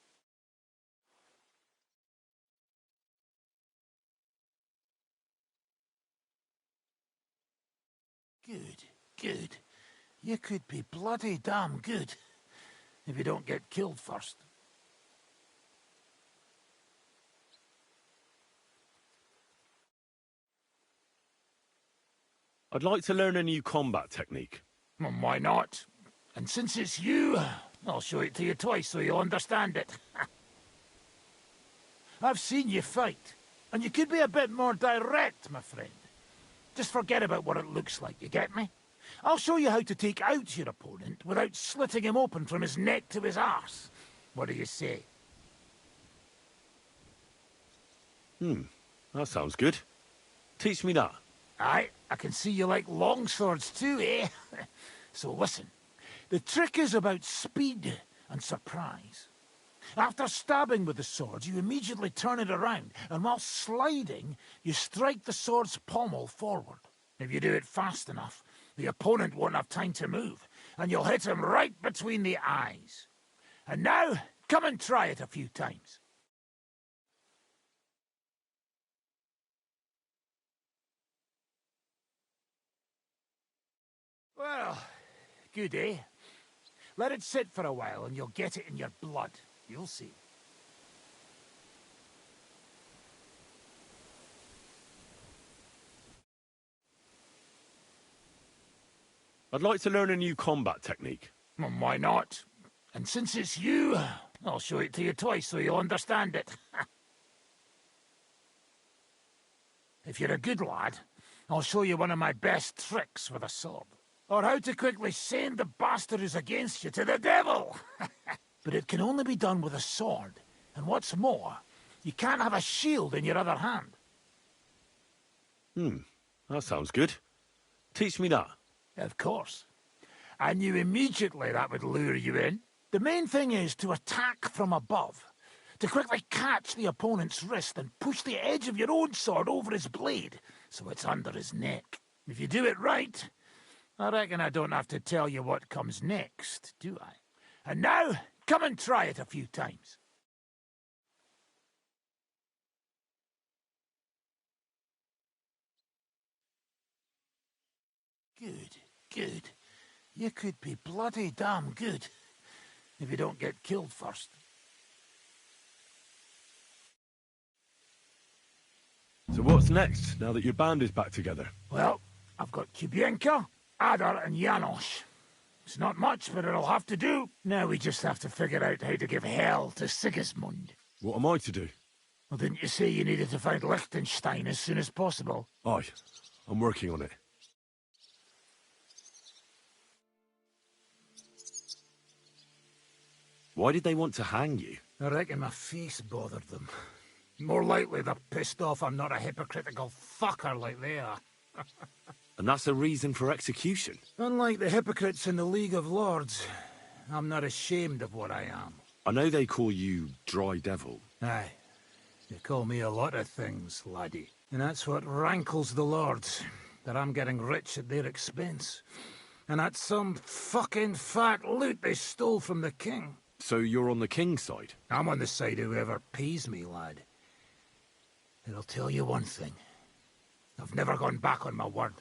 Good, good. You could be bloody damn good if you don't get killed first. I'd like to learn a new combat technique. Well, why not? And since it's you, I'll show it to you twice so you'll understand it. I've seen you fight, and you could be a bit more direct, my friend. Just forget about what it looks like, you get me? I'll show you how to take out your opponent without slitting him open from his neck to his arse. What do you say? That sounds good. Teach me that. Aye, I can see you like longswords too, eh? So listen, the trick is about speed and surprise. After stabbing with the sword, you immediately turn it around, and while sliding, you strike the sword's pommel forward. If you do it fast enough, the opponent won't have time to move, and you'll hit him right between the eyes. And now, come and try it a few times. Well, good, eh? Let it sit for a while and you'll get it in your blood. You'll see. I'd like to learn a new combat technique. Well, why not? And since it's you, I'll show it to you twice so you'll understand it. If you're a good lad, I'll show you one of my best tricks with a sword. Or how to quickly send the bastard who's against you to the devil! But it can only be done with a sword. And what's more, you can't have a shield in your other hand. That sounds good. Teach me that. Of course. I knew immediately that would lure you in. The main thing is to attack from above. To quickly catch the opponent's wrist and push the edge of your own sword over his blade, so it's under his neck. If you do it right, I reckon I don't have to tell you what comes next, do I? And now, come and try it a few times. Good, good. You could be bloody damn good if you don't get killed first. So what's next, now that your band is back together? Well, I've got Kubienka, Adar and Janos. It's not much, but it'll have to do. Now we just have to figure out how to give hell to Sigismund. What am I to do? Well, didn't you say you needed to find Liechtenstein as soon as possible? Aye, I'm working on it. Why did they want to hang you? I reckon my face bothered them. More likely they're pissed off I'm not a hypocritical fucker like they are. And that's a reason for execution? Unlike the hypocrites in the League of Lords, I'm not ashamed of what I am. I know they call you Dry Devil. Aye. They call me a lot of things, laddie. And that's what rankles the Lords, that I'm getting rich at their expense. And that's some fucking fat loot they stole from the king. So you're on the king's side? I'm on the side of whoever pays me, lad. And I'll tell you one thing. I've never gone back on my word.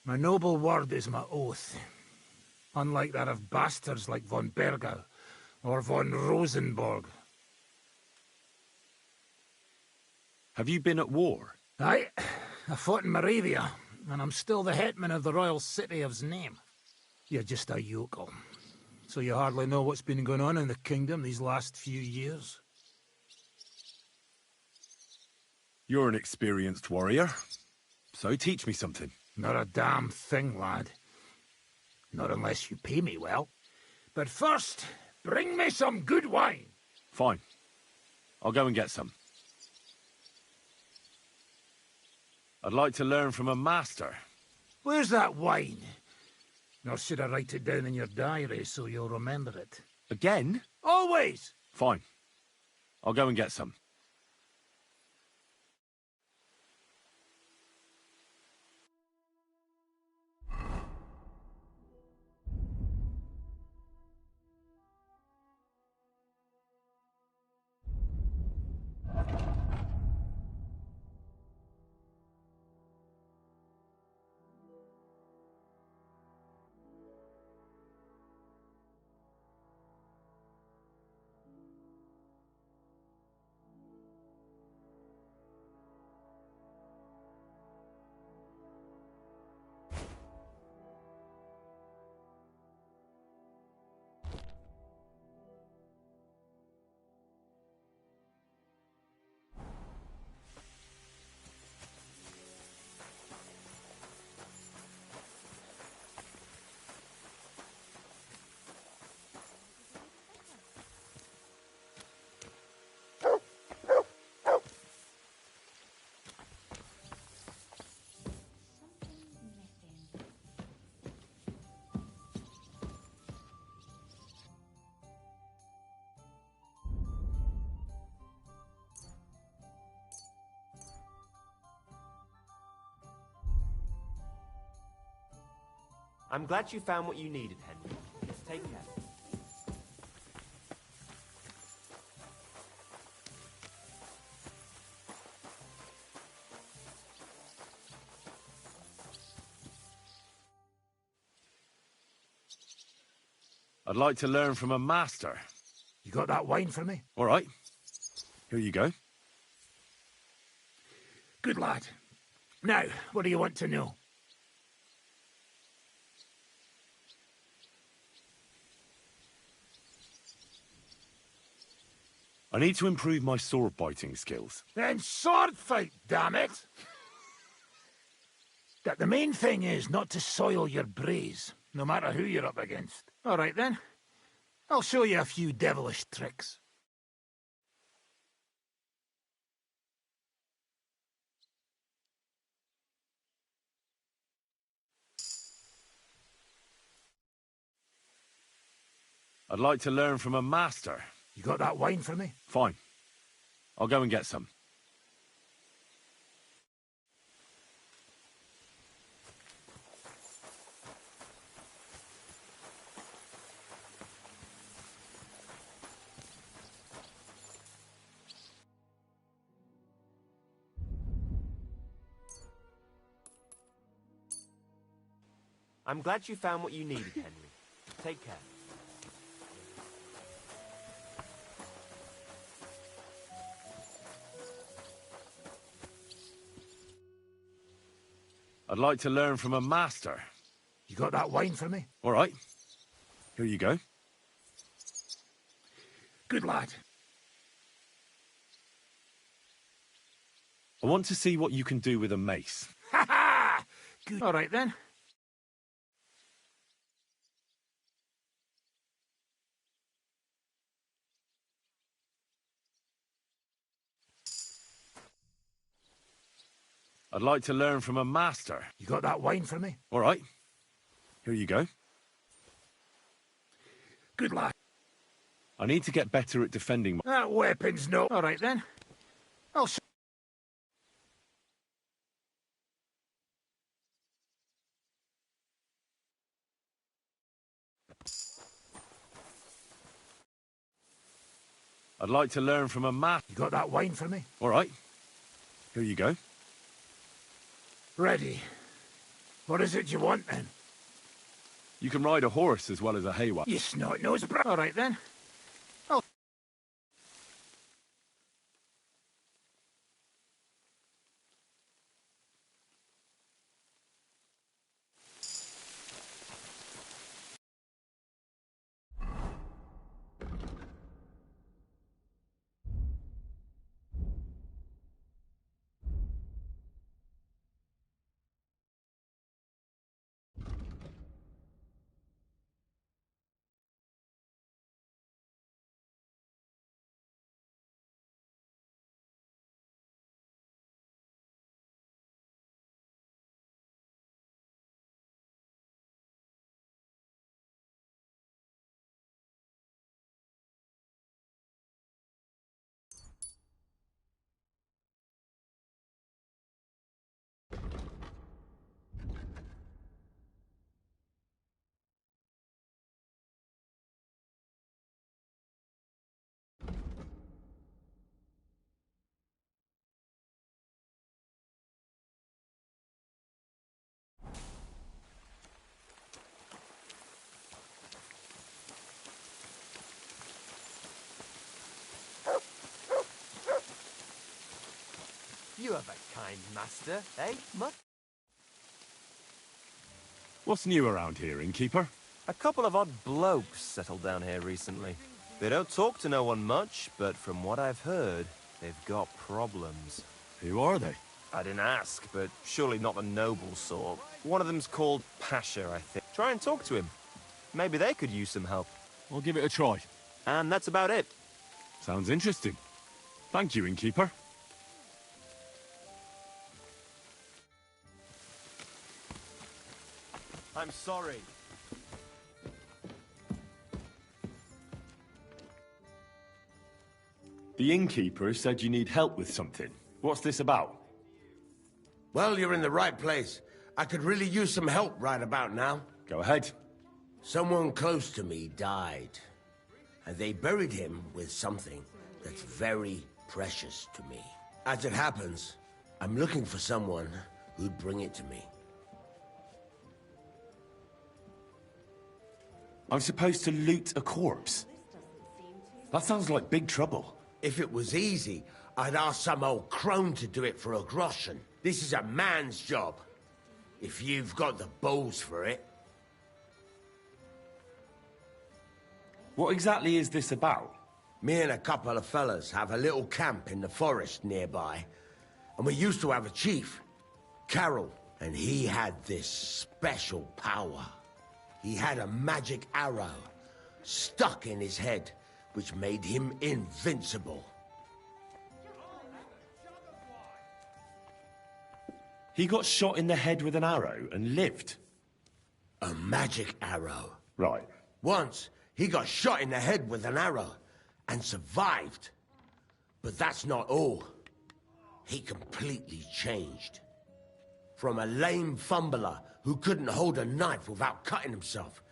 My noble word is my oath. Unlike that of bastards like von Bergau or von Rosenborg. Have you been at war? Aye. I fought in Moravia, and I'm still the hetman of the royal city of Znaim. You're just a yokel. So you hardly know what's been going on in the kingdom these last few years? You're an experienced warrior, so teach me something. Not a damn thing, lad. Not unless you pay me well. But first, bring me some good wine. Fine. I'll go and get some. I'd like to learn from a master. Where's that wine? Or should I write it down in your diary so you'll remember it? Again? Always! Fine. I'll go and get some. I'm glad you found what you needed, Henry. Take care. I'd like to learn from a master. You got that wine for me? All right. Here you go. Good lad. Now, what do you want to know? I need to improve my sword-biting skills. Then sword fight, damn it! That the main thing is not to soil your braze, no matter who you're up against. All right then. I'll show you a few devilish tricks. I'd like to learn from a master. You got that wine for me? Fine. I'll go and get some. I'm glad you found what you needed, Henry. Take care. I'd like to learn from a master. You got that wine for me? All right. Here you go. Good lad. I want to see what you can do with a mace. Ha ha! Good. All right then. I'd like to learn from a master. You got that wine for me? All right. Here you go. Good lad. I need to get better at defending my... That weapon's no... All right, then. I'll... I'd like to learn from a master. You got that wine for me? All right. Here you go. Ready. What is it you want, then? You can ride a horse as well as a hay wagon. You snot-nosed bro. All right, then. You have a kind master, eh, Mutt? What's new around here, innkeeper? A couple of odd blokes settled down here recently. They don't talk to no one much, but from what I've heard, they've got problems. Who are they? I didn't ask, but surely not the noble sort. One of them's called Pasha, I think. Try and talk to him. Maybe they could use some help. I'll give it a try. And that's about it. Sounds interesting. Thank you, innkeeper. I'm sorry. The innkeeper said you need help with something. What's this about? Well, you're in the right place. I could really use some help right about now. Go ahead. Someone close to me died. And they buried him with something that's very precious to me. As it happens, I'm looking for someone who'd bring it to me. I'm supposed to loot a corpse? That sounds like big trouble. If it was easy, I'd ask some old crone to do it for a groschen. This is a man's job. If you've got the balls for it. What exactly is this about? Me and a couple of fellas have a little camp in the forest nearby. And we used to have a chief, Carol, and he had this special power. He had a magic arrow stuck in his head, which made him invincible. He got shot in the head with an arrow and lived? A magic arrow. Right. Once, he got shot in the head with an arrow and survived. But that's not all. He completely changed. From a lame fumbler who couldn't hold a knife without cutting himself,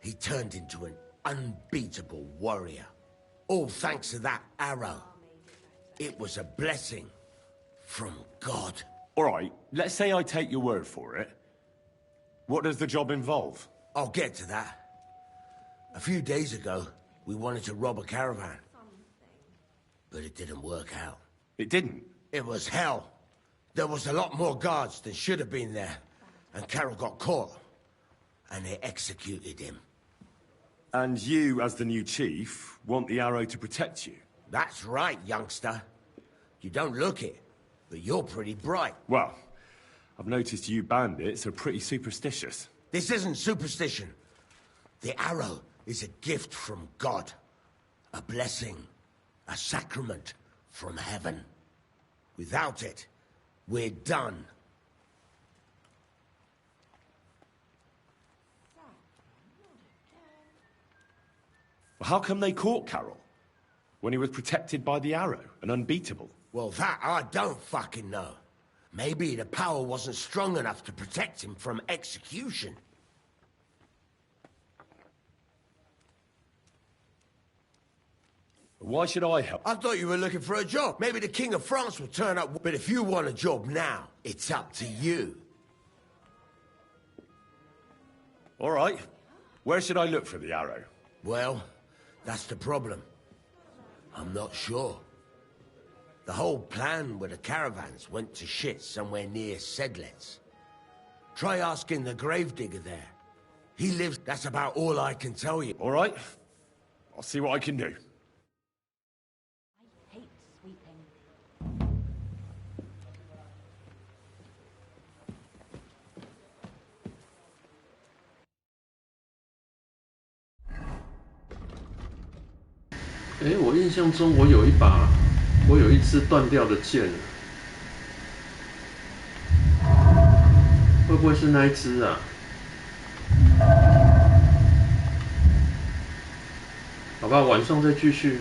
he turned into an unbeatable warrior. All thanks to that arrow. It was a blessing from God. All right, let's say I take your word for it. What does the job involve? I'll get to that. A few days ago, we wanted to rob a caravan. But it didn't work out. It didn't? It was hell. There was a lot more guards than should have been there. And Carol got caught. And they executed him. And you, as the new chief, want the arrow to protect you? That's right, youngster. You don't look it, but you're pretty bright. Well, I've noticed you bandits are pretty superstitious. This isn't superstition. The arrow is a gift from God. A blessing. A sacrament from heaven. Without it, we're done. Well, how come they caught Carroll? When he was protected by the arrow and unbeatable? Well, that I don't fucking know. Maybe the power wasn't strong enough to protect him from execution. Why should I help? I thought you were looking for a job. Maybe the King of France will turn up. But if you want a job now, it's up to you. All right. Where should I look for the arrow? Well, that's the problem. I'm not sure. The whole plan with the caravans went to shit somewhere near Sedlets. Try asking the gravedigger there. He lives... That's about all I can tell you. All right. I'll see what I can do. I hate sweeping.我印象中我有一支断掉的剑，会不会是那一支啊？好吧，晚上再继续。